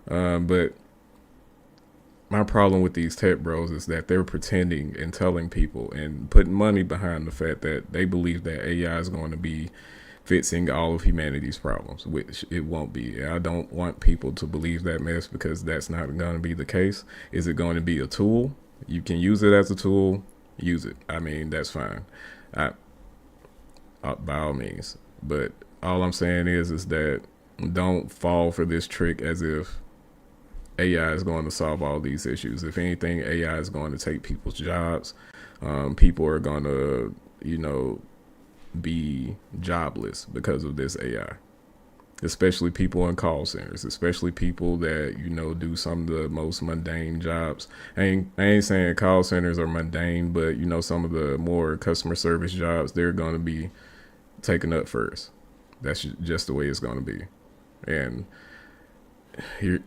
But my problem with these tech bros is that they're pretending and telling people and putting money behind the fact that they believe that AI is going to be fixing all of humanity's problems, which it won't be. I don't want people to believe that mess, because that's not going to be the case. Is it going to be a tool? You can use it as a tool, use it. I mean, that's fine. By all means. But all I'm saying is that don't fall for this trick as if AI is going to solve all these issues. If anything, AI is going to take people's jobs. People are going to, be jobless because of this AI. Especially people in call centers, especially people that, do some of the most mundane jobs. I ain't saying call centers are mundane, but, some of the more customer service jobs, they're going to be taken up first. That's just the way it's going to be. And here,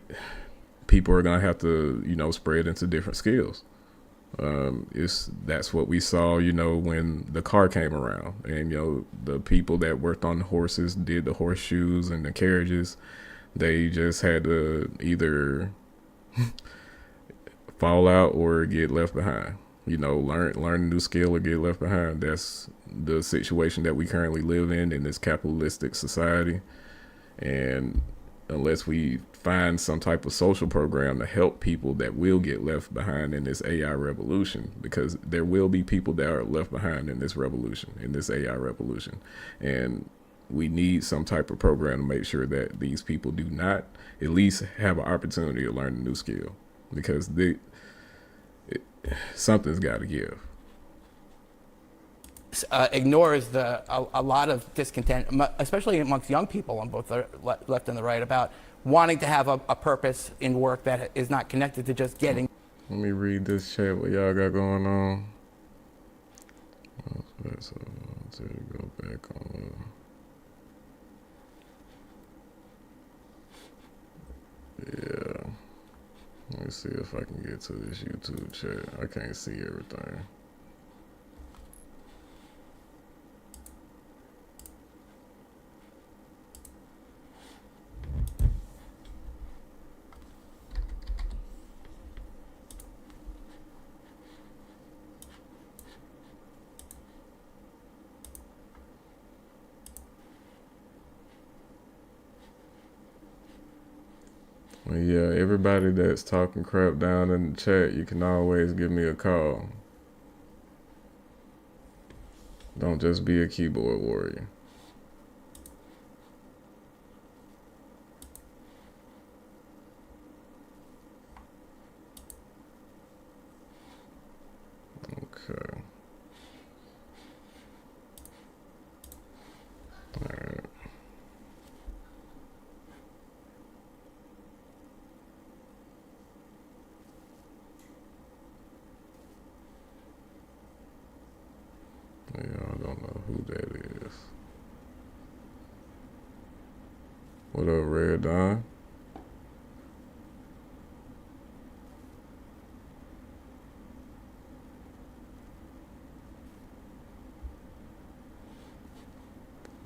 people are going to have to, spread into different skills. That's what we saw, when the car came around, and the people that worked on the horses, did the horseshoes and the carriages, they just had to either fall out or get left behind. Learn a new skill or get left behind. That's the situation that we currently live in this capitalistic society. And unless we find some type of social program to help people that will get left behind in this AI revolution, because there will be people that are left behind in this revolution, in this AI revolution. And we need some type of program to make sure that these people do not at least have an opportunity to learn a new skill, because something's got to give. Ignores a lot of discontent, especially amongst young people on both the left and the right, about wanting to have a purpose in work that is not connected to just getting. Let me read this chat, what y'all got going on. So go back on. Yeah. Let me see if I can get to this YouTube chat. I can't see everything. Well, yeah, everybody that's talking crap down in the chat, you can always give me a call. Don't just be a keyboard warrior. All right. Yeah, I don't know who that is. What up, Red Dawn?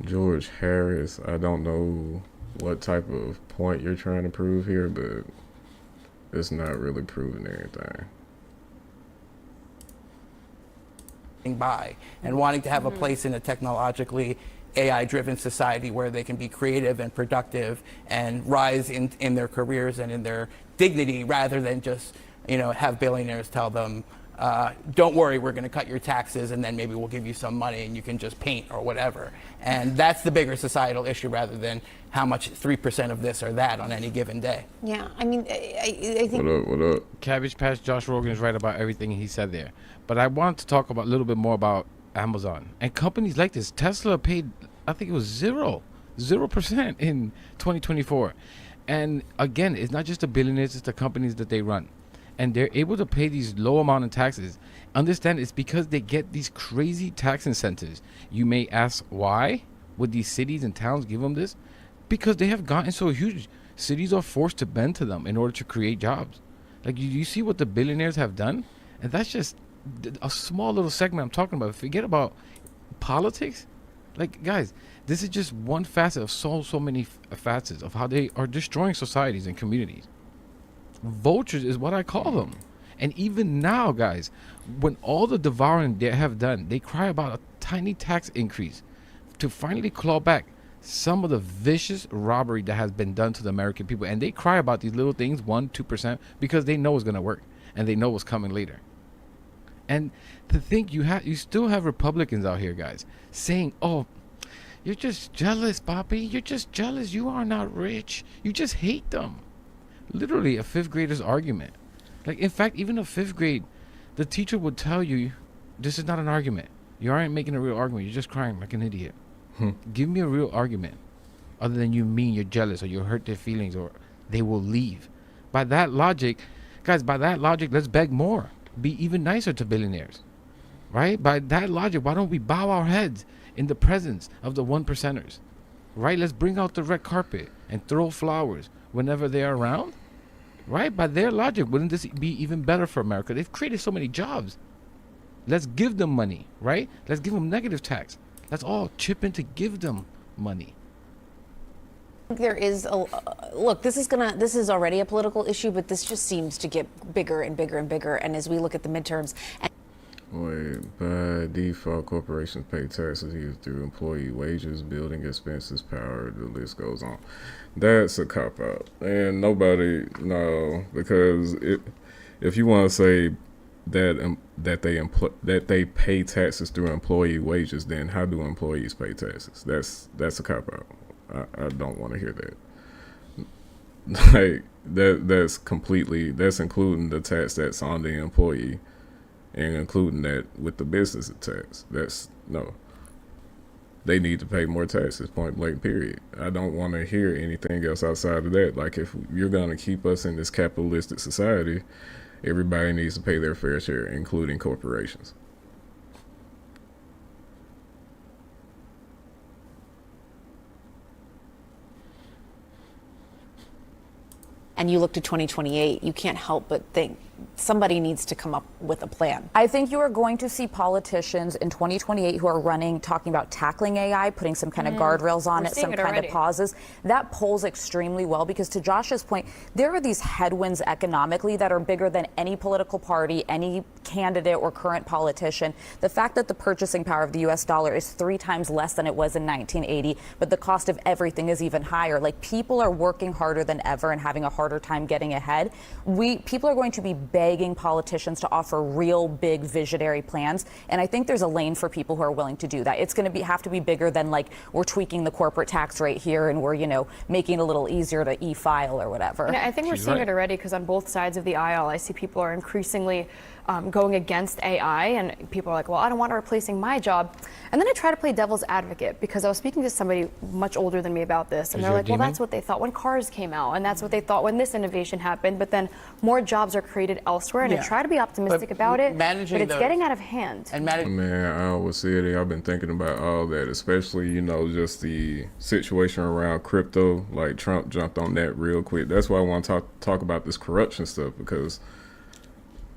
George Harris, I don't know what type of point you're trying to prove here, but it's not really proving anything. By and wanting to have a place in a technologically AI-driven society where they can be creative and productive and rise in their careers and in their dignity, rather than just, you know, have billionaires tell them, don't worry, we're going to cut your taxes and then maybe we'll give you some money and you can just paint or whatever. And that's the bigger societal issue, rather than how much 3% of this or that on any given day. Yeah, I mean, I think. What up? Cabbage Patch Josh Rogan is right about everything he said there. But I wanted to talk about a little bit more about Amazon and companies like this. Tesla paid, I think it was 0% in 2024. And again, it's not just the billionaires, it's the companies that they run. And they're able to pay these low amount of taxes. Understand, it's because they get these crazy tax incentives. You may ask, why would these cities and towns give them this? Because they have gotten so huge. Cities are forced to bend to them in order to create jobs. Like, you see what the billionaires have done? And that's just a small little segment I'm talking about. Forget about politics. Like, guys, this is just one facet of so many facets of how they are destroying societies and communities. Vultures is what I call them. And even now, guys, when all the devouring they have done, they cry about a tiny tax increase to finally claw back some of the vicious robbery that has been done to the American people. And they cry about these little things, 1-2%, because they know it's going to work and they know what's coming later. And to think you still have Republicans out here, guys, saying, oh, you're just jealous, Bobby. You're just jealous. You are not rich. You just hate them. Literally a fifth grader's argument. Like, in fact, even a fifth grade, the teacher would tell you, this is not an argument. You aren't making a real argument. You're just crying like an idiot. Give me a real argument other than you mean you're jealous or you hurt their feelings or they will leave. By that logic, guys, let's beg more. Be even nicer to billionaires, right? By that logic, why don't we bow our heads in the presence of the 1%ers, right? Let's bring out the red carpet and throw flowers whenever they are around, right? By their logic, wouldn't this be even better for America? They've created so many jobs. Let's give them money, right? Let's give them negative tax. Let's all chip in to give them money. There is a look. This is already a political issue, but this just seems to get bigger and bigger and bigger. And as we look at the midterms, by default, corporations pay taxes either through employee wages, building expenses, power. The list goes on. That's a cop out, and nobody because if you want to say that they pay taxes through employee wages, then how do employees pay taxes? That's a cop out. I don't want to hear that. Like that's including the tax that's on the employee and including that with the business tax. They need to pay more taxes, point blank, period. I don't want to hear anything else outside of that. Like, if you're going to keep us in this capitalistic society, everybody needs to pay their fair share, including corporations. and you look to 2028, you can't help but think somebody needs to come up with a plan. I think you are going to see politicians in 2028 who are running, talking about tackling AI, putting some kind of guardrails on it, some kind of pauses. That polls extremely well because, to Josh's point, there are these headwinds economically that are bigger than any political party, any candidate or current politician. The fact that the purchasing power of the U.S. dollar is 3 times less than it was in 1980, but the cost of everything is even higher. Like, people are working harder than ever and having a harder time getting ahead. People are going to be begging politicians to offer real big visionary plans, and I think there's a lane for people who are willing to do that. It's going to have to be bigger than, like, we're tweaking the corporate tax rate here and we're, making it a little easier to e-file or whatever. And I think we're seeing it already, because on both sides of the aisle, I see people are increasingly going against AI, and people are like, well, I don't want it replacing my job. And then I try to play devil's advocate because I was speaking to somebody much older than me about this, and they're like, well, that's what they thought when cars came out, and that's what they thought when this innovation happened, but then more jobs are created elsewhere, and I try to be optimistic about it, but it's getting out of hand. Man, I always say it. I've been thinking about all that, especially, you know, just the situation around crypto. Like, Trump jumped on that real quick. That's why I want to talk about this corruption stuff, because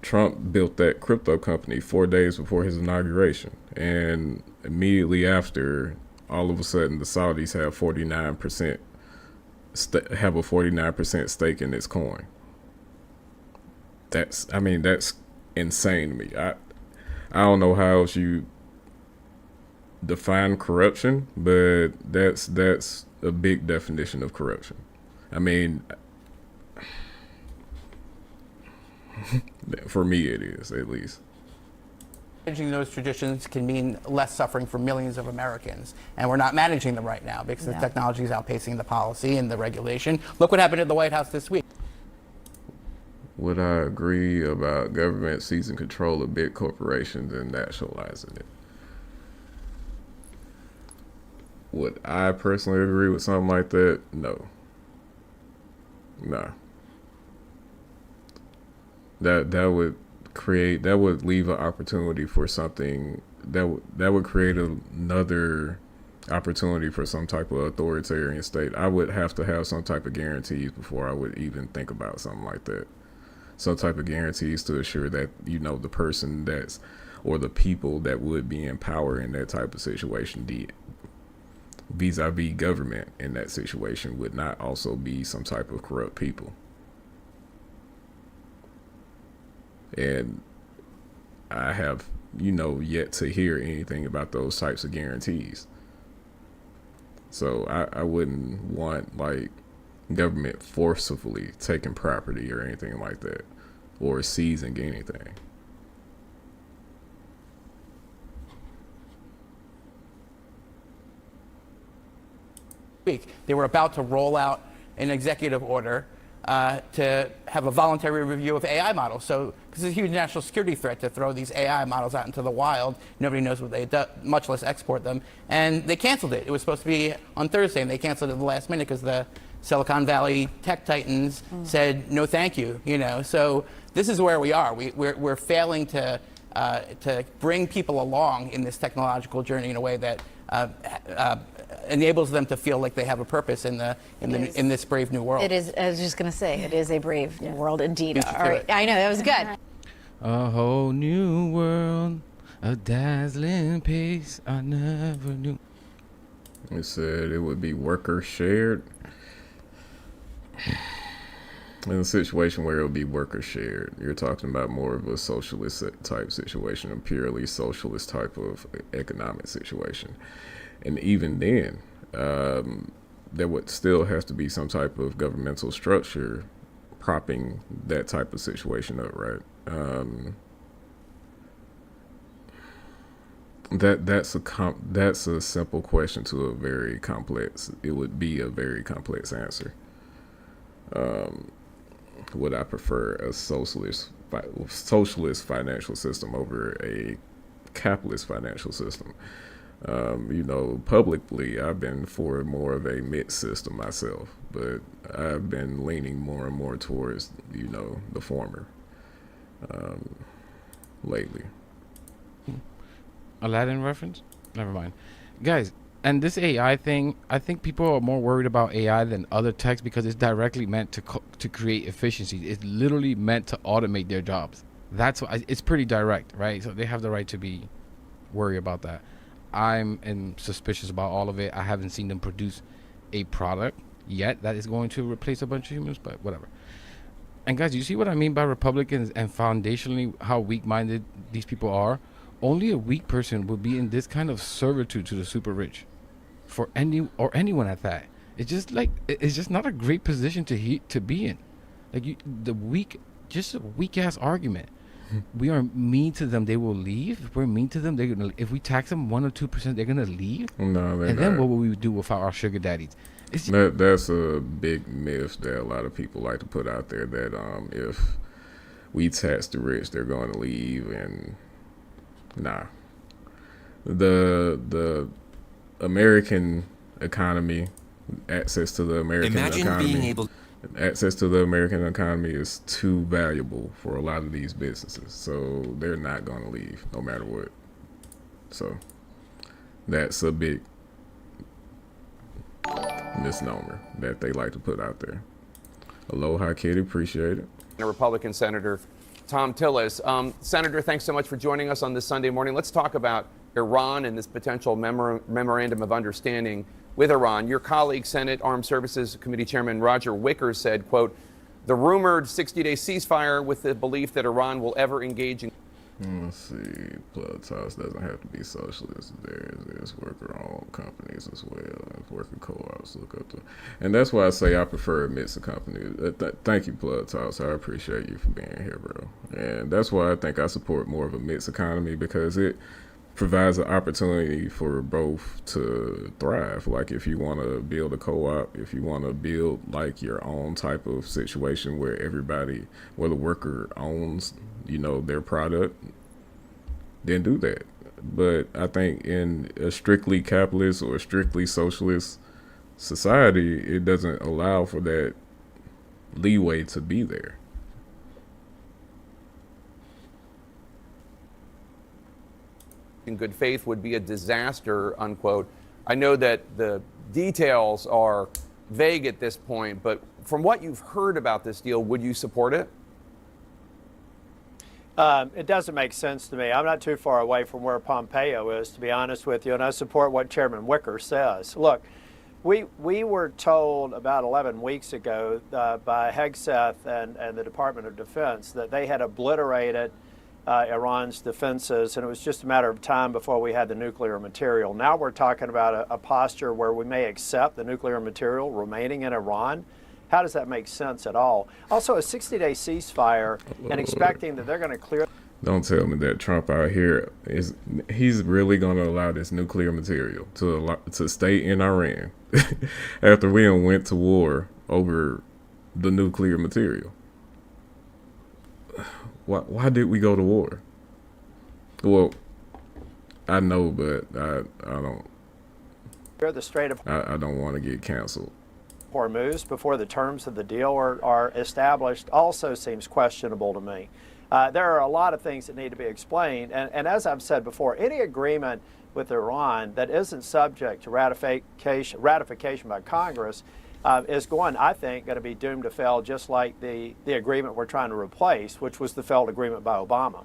Trump built that crypto company 4 days before his inauguration, and immediately after, all of a sudden, the Saudis have 49% have a 49% stake in this coin. That's insane to me. I don't know how else you define corruption, but that's a big definition of corruption. I mean, for me it is, at least. Managing those traditions can mean less suffering for millions of Americans, and we're not managing them right now because the technology is outpacing the policy and the regulation. Look what happened at the White House this week. Would I agree about government seizing control of big corporations and nationalizing it? Would I personally agree with something like that? No. Nah. That would leave an opportunity for something that would create another opportunity for some type of authoritarian state. I would have to have some type of guarantees before I would even think about something like that. Some type of guarantees to assure that, you know, the person or the people that would be in power in that type of situation, vis-a-vis government in that situation, would not also be some type of corrupt people. And I have, you know, yet to hear anything about those types of guarantees. So I wouldn't want, like, government forcibly taking property or anything like that, or seizing anything. They were about to roll out an executive order to have a voluntary review of AI models. So, because it's a huge national security threat to throw these AI models out into the wild. Nobody knows what they do, much less export them. And they canceled it. It was supposed to be on Thursday, and they canceled it at the last minute because the Silicon Valley tech titans said no, thank you. You know, so this is where we are. We're failing to bring people along in this technological journey in a way that enables them to feel like they have a purpose in this brave new world. It is. I was just going to say, it is a brave new world indeed. All right, I know that was good. A whole new world, a dazzling pace I never knew. It said it would be worker shared. In a situation where it would be worker shared, you're talking about more of a socialist type situation, a purely socialist type of economic situation. And even then, there would still have to be some type of governmental structure propping that type of situation up, right? That's a simple question to a very complex. It would be a very complex answer. Would I prefer a socialist financial system over a capitalist financial system? You know, publicly, I've been for more of a mixed system myself, but I've been leaning more and more towards, you know, the former lately. Aladdin reference? Never mind. Guys, and this AI thing, I think people are more worried about AI than other techs because it's directly meant to create efficiency. It's literally meant to automate their jobs. That's why it's pretty direct, right? So they have the right to be worried about that. I'm suspicious about all of it. I haven't seen them produce a product yet that is going to replace a bunch of humans, but whatever. And guys, you see what I mean by Republicans and foundationally how weak-minded these people are? Only a weak person would be in this kind of servitude to the super rich, for anyone at that. It's just like it's just not a great position to be in. Like just a weak ass argument. We are mean to them, they will leave. If we're mean to them, if we tax them 1 or 2%, they're gonna leave. No, they're and not. then what will we do without our sugar daddies? That's a big myth that a lot of people like to put out there, that if we tax the rich, they're going to leave, and nah. The American economy, access to the American economy is too valuable for a lot of these businesses, so they're not going to leave no matter what. So that's a big misnomer that they like to put out there. Aloha, Kitty, appreciate it. Republican Senator Thom Tillis. Senator, thanks so much for joining us on this Sunday morning. Let's talk about Iran and this potential memorandum of understanding with Iran. Your colleague, Senate Armed Services Committee Chairman Roger Wicker said, quote, the rumored 60-day ceasefire with the belief that Iran will ever engage in... Let's see, Plug Talks doesn't have to be socialist. There's worker-owned companies as well, there's worker co-ops. Look up to, and that's why I say I prefer a mix of companies. Thank you, Plug Talks. I appreciate you for being here, bro. And that's why I think I support more of a mixed economy, because it provides an opportunity for both to thrive. Like if you want to build a co-op, if you want to build like your own type of situation where everybody, where the worker owns, their product, then do that. But I think in a strictly capitalist or a strictly socialist society, it doesn't allow for that leeway to be there. In good faith would be a disaster, unquote. I know that the details are vague at this point, but from what you've heard about this deal, would you support it? It doesn't make sense to me. I'm not too far away from where Pompeo is, to be honest with you, and I support what Chairman Wicker says. Look, we were told about 11 weeks ago by Hegseth and the Department of Defense that they had obliterated Iran's defenses, and it was just a matter of time before we had the nuclear material. Now we're talking about a posture where we may accept the nuclear material remaining in Iran. How does that make sense at all? Also, a 60-day ceasefire and expecting that they're going to clear... Don't tell me that Trump out here he's really going to allow this nuclear material to stay in Iran after we went to war over the nuclear material. Why did we go to war? Well, I know, but I don't. The Strait of I don't want to get canceled. Hormuz before the terms of the deal are established also seems questionable to me. There are a lot of things that need to be explained, and as I've said before, any agreement with Iran that isn't subject to ratification by Congress is I think, going to be doomed to fail, just like the agreement we're trying to replace, which was the failed agreement by Obama.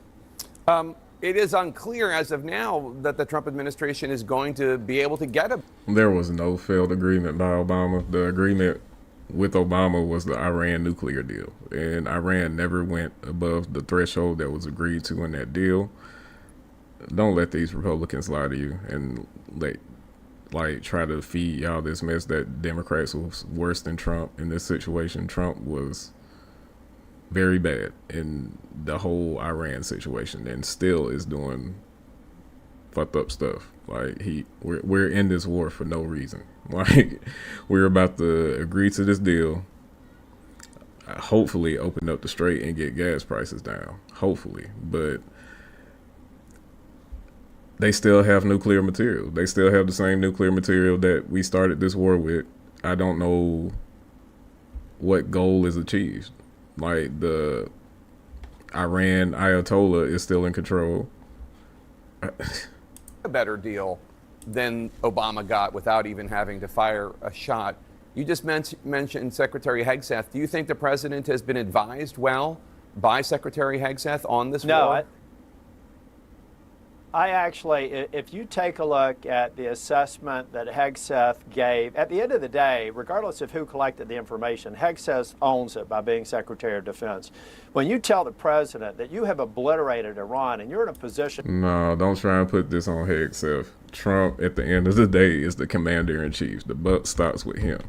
It is unclear as of now that the Trump administration is going to be able to get a... There was no failed agreement by Obama. The agreement with Obama was the Iran nuclear deal, and Iran never went above the threshold that was agreed to in that deal. Don't let these Republicans lie to you and try to feed y'all this mess that Democrats was worse than Trump in this situation. Trump was very bad in the whole Iran situation and still is doing fucked up stuff. We're in this war for no reason. We're about to agree to this deal, hopefully open up the strait and get gas prices down, hopefully, but they still have nuclear material. They still have the same nuclear material that we started this war with. I don't know what goal is achieved. The Iran Ayatollah is still in control. A better deal than Obama got without even having to fire a shot. You just mentioned Secretary Hegseth. Do you think the president has been advised well by Secretary Hegseth on this war? I actually, if you take a look at the assessment that Hegseth gave, at the end of the day, regardless of who collected the information, Hegseth owns it by being Secretary of Defense. When you tell the president that you have obliterated Iran and you're in a position... No, don't try and put this on Hegseth. Trump, at the end of the day, is the commander-in-chief. The buck stops with him.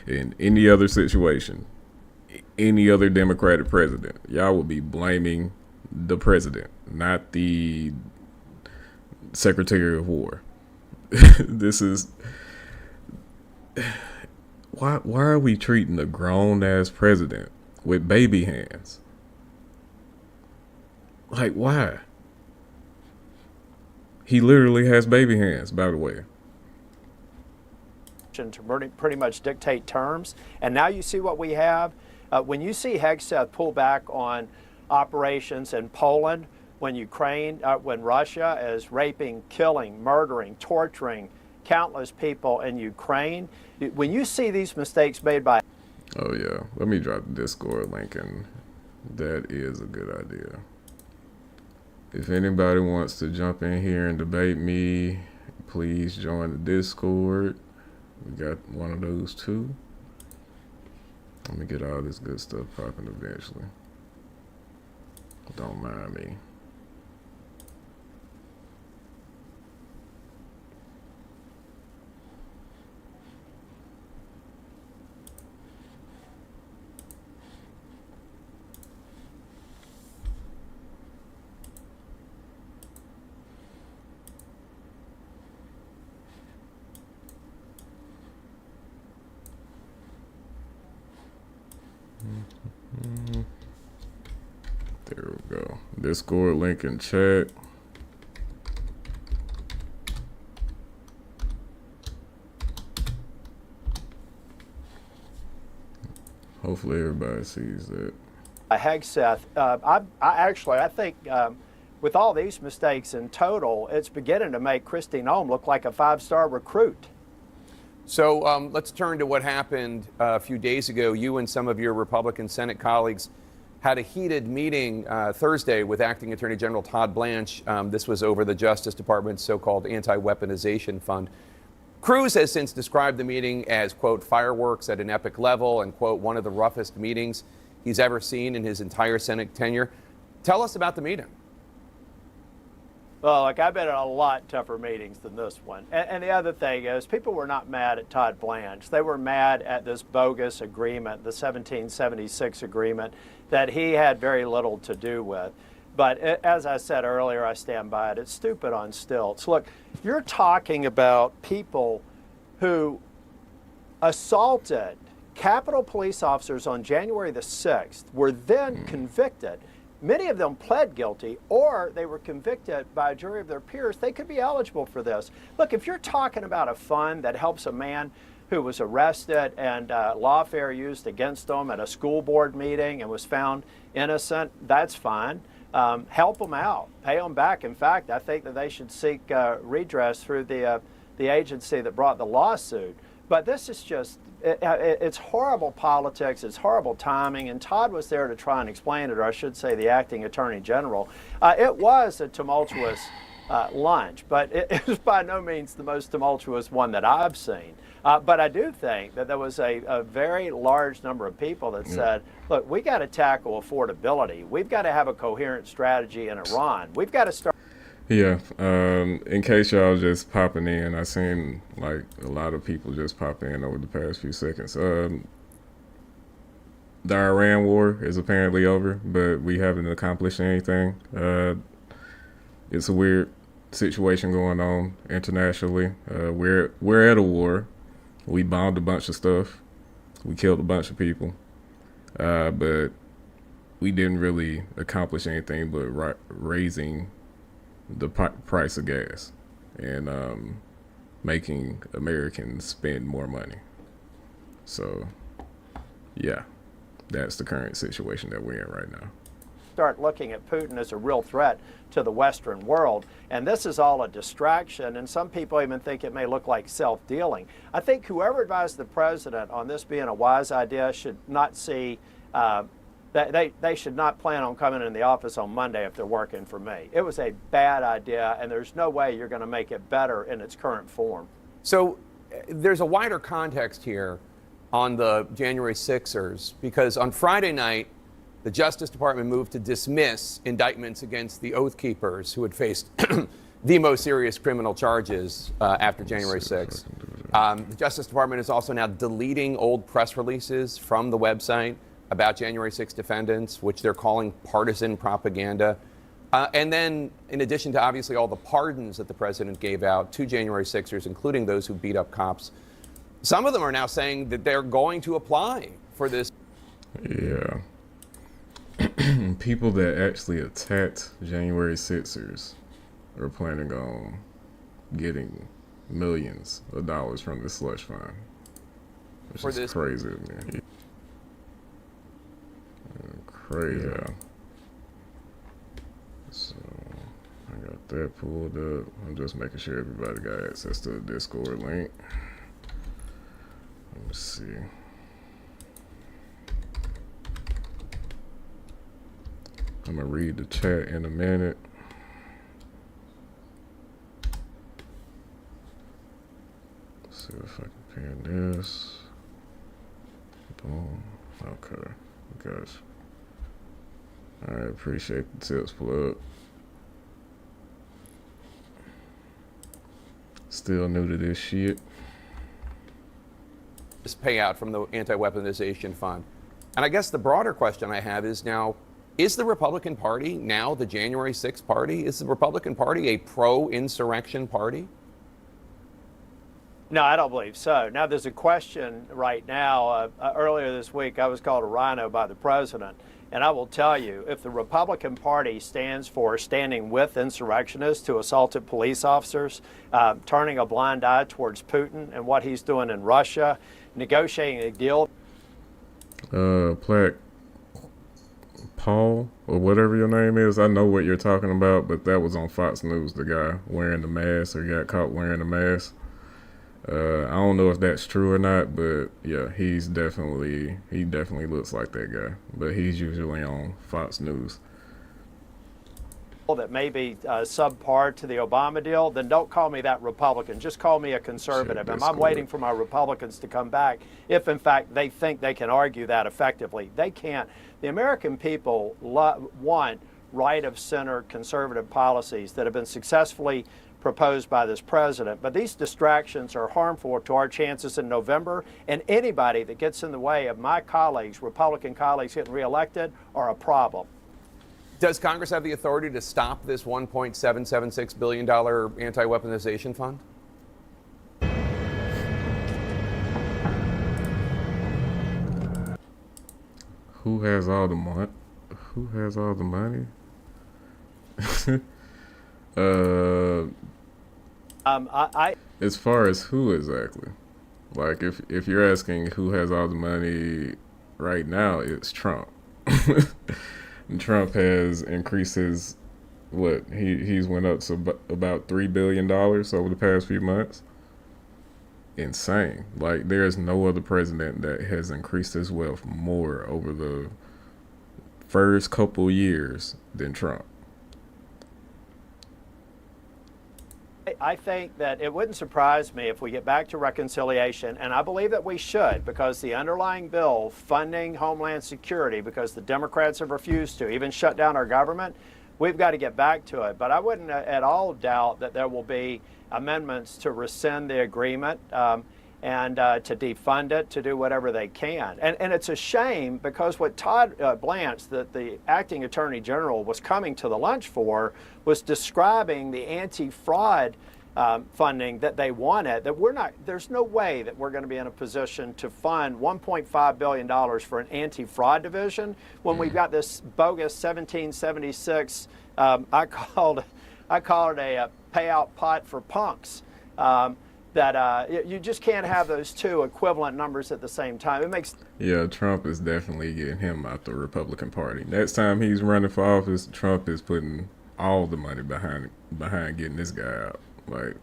In any other situation, any other Democratic president, y'all would be blaming the president, not the Secretary of War. This is why are we treating a grown ass president with baby hands? Like, why? He literally has baby hands, by the way. To pretty much dictate terms. And now you see what we have. When you see Hegseth pull back on operations in Poland, when Russia is raping, killing, murdering, torturing countless people in Ukraine, when you see these mistakes made by... Oh yeah, let me drop the Discord link, and that is a good idea. If anybody wants to jump in here and debate me, please join the Discord. We got one of those too. Let me get all this good stuff popping eventually. Don't mind me. There we go. Discord link in chat. Hopefully everybody sees that. Hegseth, I think with all these mistakes in total, it's beginning to make Kristi Noem look like a 5-star recruit. So let's turn to what happened a few days ago. You and some of your Republican Senate colleagues had a heated meeting Thursday with Acting Attorney General Todd Blanche. This was over the Justice Department's so-called anti-weaponization fund. Cruz has since described the meeting as, quote, fireworks at an epic level and, quote, one of the roughest meetings he's ever seen in his entire Senate tenure. Tell us about the meeting. Well, look, I've been in a lot tougher meetings than this one. And the other thing is, people were not mad at Todd Blanche. They were mad at this bogus agreement, the 1776 agreement, that he had very little to do with. But as I said earlier, I stand by it. It's stupid on stilts. Look, you're talking about people who assaulted Capitol police officers on January the 6th, were then convicted. Many of them pled guilty, or they were convicted by a jury of their peers. They could be eligible for this. Look, if you're talking about a fund that helps a man who was arrested and lawfare used against him at a school board meeting and was found innocent, that's fine. Help them out, pay them back. In fact, I think that they should seek redress through the agency that brought the lawsuit. But this is just, it's horrible politics, it's horrible timing, and Todd was there to try and explain it, or I should say the acting attorney general. It was a tumultuous lunch, but it was by no means the most tumultuous one that I've seen. But I do think that there was a very large number of people that said, look, we got to tackle affordability. We've got to have a coherent strategy in Iran. We've got to start. Yeah, in case y'all just popping in, I seen like a lot of people just pop in over the past few seconds. The Iran war is apparently over, but we haven't accomplished anything. It's a weird situation going on internationally. We're at a war. We bombed a bunch of stuff. We killed a bunch of people, but we didn't really accomplish anything but raising the price of gas and making Americans spend more money. So, yeah, that's the current situation that we're in right now. Start looking at Putin as a real threat to the Western world. And this is all a distraction, and some people even think it may look like self-dealing. I think whoever advised the president on this being a wise idea should not see they should not plan on coming in the office on Monday if they're working for me. It was a bad idea, and there's no way you're going to make it better in its current form. So there's a wider context here on the January 6ers, because on Friday night, the Justice Department moved to dismiss indictments against the Oath Keepers who had faced the most serious criminal charges after January 6th. The Justice Department is also now deleting old press releases from the website about January 6 defendants, which they're calling partisan propaganda. And then, in addition to obviously all the pardons that the president gave out to January 6ers, including those who beat up cops, some of them are now saying that they're going to apply for this. Yeah. people that actually attacked January 6ers are planning on getting millions of dollars from this slush fund, which is crazy, man. Crazy. Yeah. So I got that pulled up. I'm just making sure everybody got access to the Discord link. Let me see. I'm gonna read the chat in a minute. Let's see if I can pin this. Boom. Okay. Gotcha. Alright, appreciate the tips, plug. Still new to this shit. This payout from the anti-weaponization fund. And I guess the broader question I have is now, is the Republican Party now the January 6th party? Is the Republican Party a pro-insurrection party? No, I don't believe so. Now, there's a question right now. Earlier this week, I was called a rhino by the president. And I will tell you, if the Republican Party stands for standing with insurrectionists to assaulted police officers, turning a blind eye towards Putin and what he's doing in Russia, negotiating a deal. Plaque Paul, or whatever your name is, I know what you're talking about, but that was on Fox News, the guy wearing the mask, or got caught wearing the mask. I don't know if that's true or not, but yeah, he definitely looks like that guy, but he's usually on Fox News. That may be subpar to the Obama deal, then don't call me that Republican. Just call me a conservative. And I'm waiting for my Republicans to come back if, in fact, they think they can argue that effectively. They can't. The American people want right-of-center conservative policies that have been successfully proposed by this president. But these distractions are harmful to our chances in November, and anybody that gets in the way of my colleagues, Republican colleagues, getting reelected are a problem. Does Congress have the authority to stop this $1.776 billion anti-weaponization fund? Who has all the money? Who has all the money? As far as who exactly? Like, if you're asking who has all the money right now, it's Trump. Trump has increased his, he's went up to about $3 billion over the past few months. Insane. Like, there's no other president that has increased his wealth more over the first couple years than Trump. I think that it wouldn't surprise me if we get back to reconciliation, and I believe that we should, because the underlying bill funding Homeland Security, because the Democrats have refused to even shut down our government, we've got to get back to it. But I wouldn't at all doubt that there will be amendments to rescind the agreement and to defund it, to do whatever they can. And it's a shame, because what Todd Blanche, the acting attorney general, was coming to the lunch for was describing the anti-fraud funding that they wanted, that there's no way that we're going to be in a position to fund $1.5 billion for an anti-fraud division when we've got this bogus 1776, I called it a payout pot for punks. That you just can't have those two equivalent numbers at the same time. It makes... Yeah, Trump is definitely getting him out the Republican Party. Next time he's running for office, Trump is putting all the money behind getting this guy out. Like,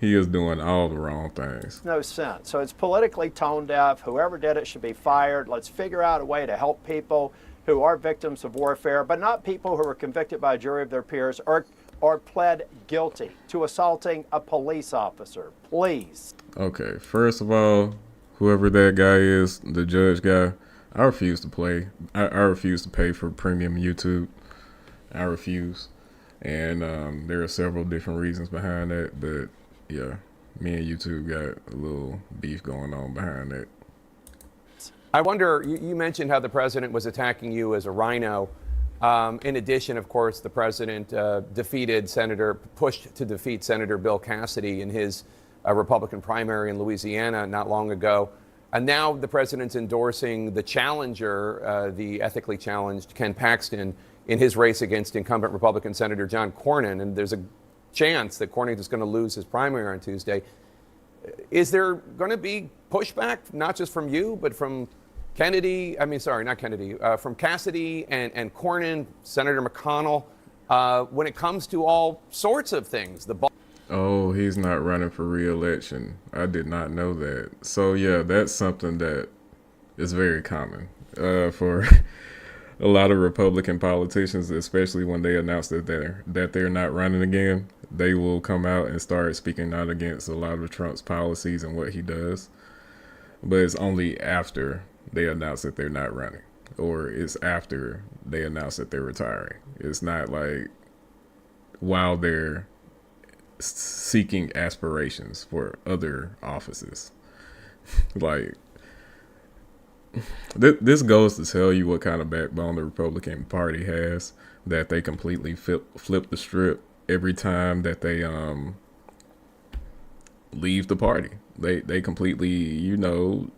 he is doing all the wrong things. No sense. So it's politically tone deaf. Whoever did it should be fired. Let's figure out a way to help people who are victims of warfare, but not people who are convicted by a jury of their peers or pled guilty to assaulting a police officer. Please. Okay, first of all, whoever that guy is, the judge guy, I refuse to play. I refuse to pay for premium YouTube. I refuse. And there are several different reasons behind that, but yeah, me and YouTube got a little beef going on behind that. I wonder, you mentioned how the president was attacking you as a rhino. In addition, of course, the president pushed to defeat Senator Bill Cassidy in his Republican primary in Louisiana not long ago. And now the president's endorsing the challenger, the ethically challenged Ken Paxton, in his race against incumbent Republican Senator John Cornyn. And there's a chance that Cornyn is going to lose his primary on Tuesday. Is there going to be pushback, not just from you, but from Kennedy? I mean, sorry, not Kennedy, from Cassidy and Cornyn, Senator McConnell, when it comes to all sorts of things? Oh, he's not running for re-election. I did not know that. So yeah, that's something that is very common for a lot of Republican politicians, especially when they announce that they're not running again. They will come out and start speaking out against a lot of Trump's policies and what he does. But it's only after they announce that they're not running, or it's after they announce that they're retiring. It's not like while they're seeking aspirations for other offices. Like, this goes to tell you what kind of backbone the Republican Party has, that they completely flip the script every time that they leave the party. They completely, you know,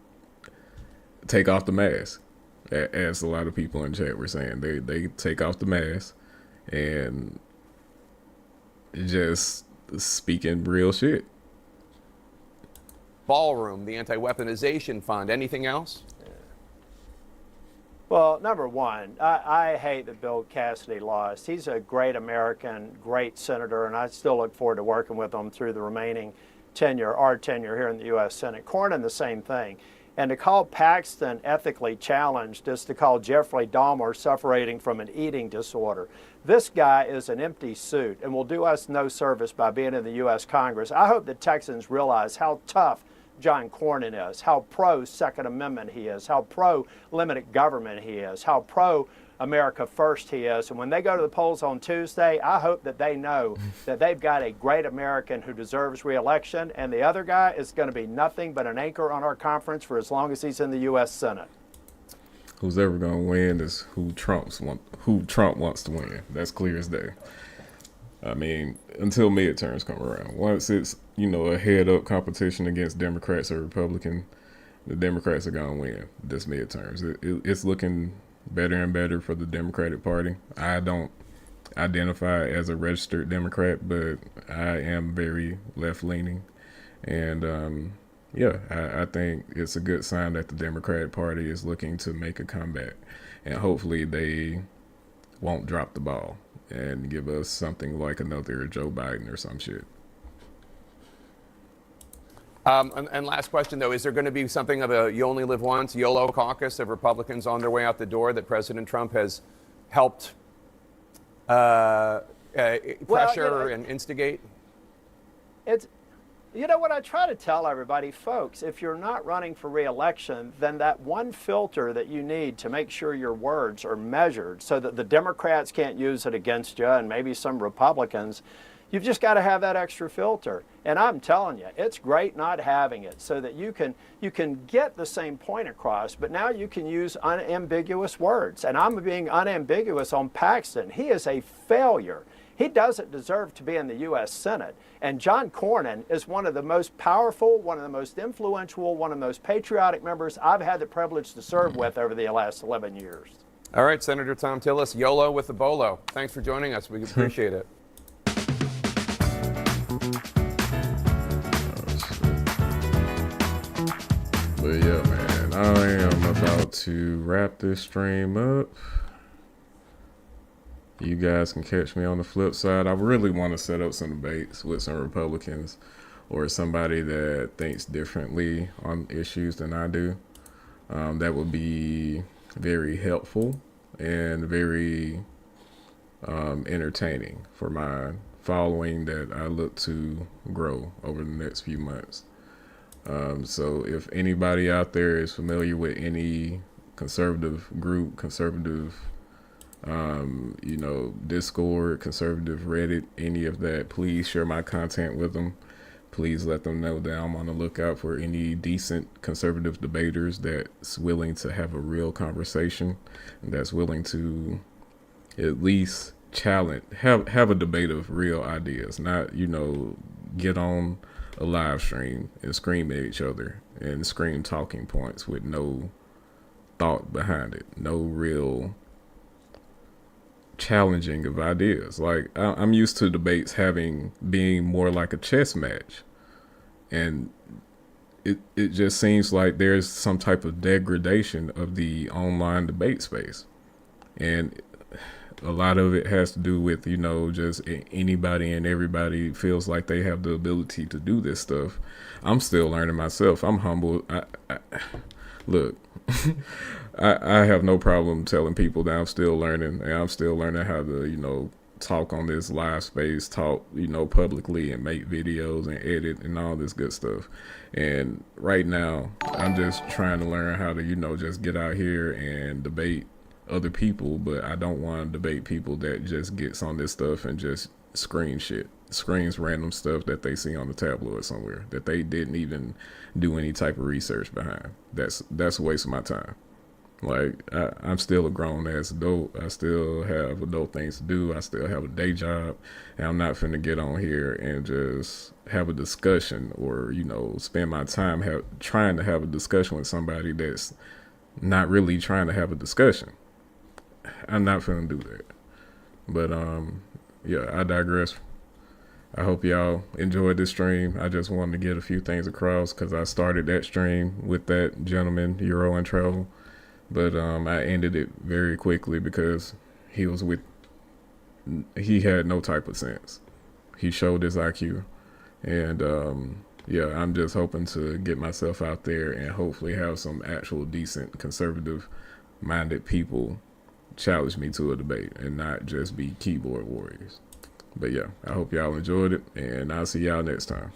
take off the mask, as a lot of people in chat were saying. They take off the mask and just speaking real shit. Ballroom, the anti-weaponization fund, anything else? Well, number one, I hate that Bill Cassidy lost. He's a great American, great senator, and I still look forward to working with him through the remaining tenure, our tenure here in the U.S. Senate. Cornyn, the same thing. And to call Paxton ethically challenged is to call Jeffrey Dahmer suffering from an eating disorder. This guy is an empty suit and will do us no service by being in the U.S. Congress. I hope the Texans realize how tough John Cornyn is, how pro-Second Amendment he is, how pro-limited government he is, how pro-America First he is. And when they go to the polls on Tuesday, I hope that they know that they've got a great American who deserves re-election, and the other guy is going to be nothing but an anchor on our conference for as long as he's in the U.S. Senate. Who's ever going to win is who Trump wants to win. That's clear as day. I mean, until midterms come around. Once it's, you know, a head-up competition against Democrats or Republicans, the Democrats are going to win this midterms. It's looking better and better for the Democratic Party. I don't identify as a registered Democrat, but I am very left-leaning. And, yeah, I think it's a good sign that the Democratic Party is looking to make a comeback. And hopefully they won't drop the ball and give us something like another Joe Biden or some shit. And last question, though, is there going to be something of a you only live once, YOLO caucus of Republicans on their way out the door that President Trump has helped pressure and instigate? It's, you know what I try to tell everybody, folks, if you're not running for re-election, then that one filter that you need to make sure your words are measured so that the Democrats can't use it against you and maybe some Republicans, you've just got to have that extra filter. And I'm telling you, it's great not having it so that you can get the same point across, but now you can use unambiguous words. And I'm being unambiguous on Paxton. He is a failure. He doesn't deserve to be in the U.S. Senate. And John Cornyn is one of the most powerful, one of the most influential, one of the most patriotic members I've had the privilege to serve with over the last 11 years. All right, Senator Thom Tillis, YOLO with the BOLO. Thanks for joining us. We appreciate it. But yeah, man, I am about to wrap this stream up. You guys can catch me on the flip side. I really want to set up some debates with some Republicans or somebody that thinks differently on issues than I do. That would be very helpful and very entertaining for my following that I look to grow over the next few months. So if anybody out there is familiar with any conservative group, conservative Discord, conservative Reddit, any of that, please share my content with them. Please let them know that I'm on the lookout for any decent conservative debaters that's willing to have a real conversation, and that's willing to at least challenge, have a debate of real ideas, not, get on a live stream and scream at each other and scream talking points with no thought behind it, no real challenging of ideas. Like I'm used to debates being more like a chess match, and it just seems like there's some type of degradation of the online debate space, and a lot of it has to do with, you know, just anybody and everybody feels like they have the ability to do this stuff. I'm still learning myself. I'm humble. Look, I have no problem telling people that I'm still learning, and I'm still learning how to, you know, talk on this live space, talk, you know, publicly, and make videos and edit and all this good stuff. And right now, I'm just trying to learn how to, you know, just get out here and debate other people, but I don't want to debate people that just gets on this stuff and just screens random stuff that they see on the tabloid somewhere that they didn't even do any type of research behind. That's a waste of my time. Like, I'm still a grown ass adult. I still have adult things to do. I still have a day job, and I'm not finna get on here and just have a discussion or, you know, spend my time trying to have a discussion with somebody that's not really trying to have a discussion. I'm not finna do that. But yeah, I digress. I hope y'all enjoyed this stream. I just wanted to get a few things across because I started that stream with that gentleman, Euro and Travel. But I ended it very quickly because he had no type of sense. He showed his IQ. And yeah, I'm just hoping to get myself out there and hopefully have some actual decent conservative-minded people challenge me to a debate and not just be keyboard warriors. But yeah, I hope y'all enjoyed it, and I'll see y'all next time.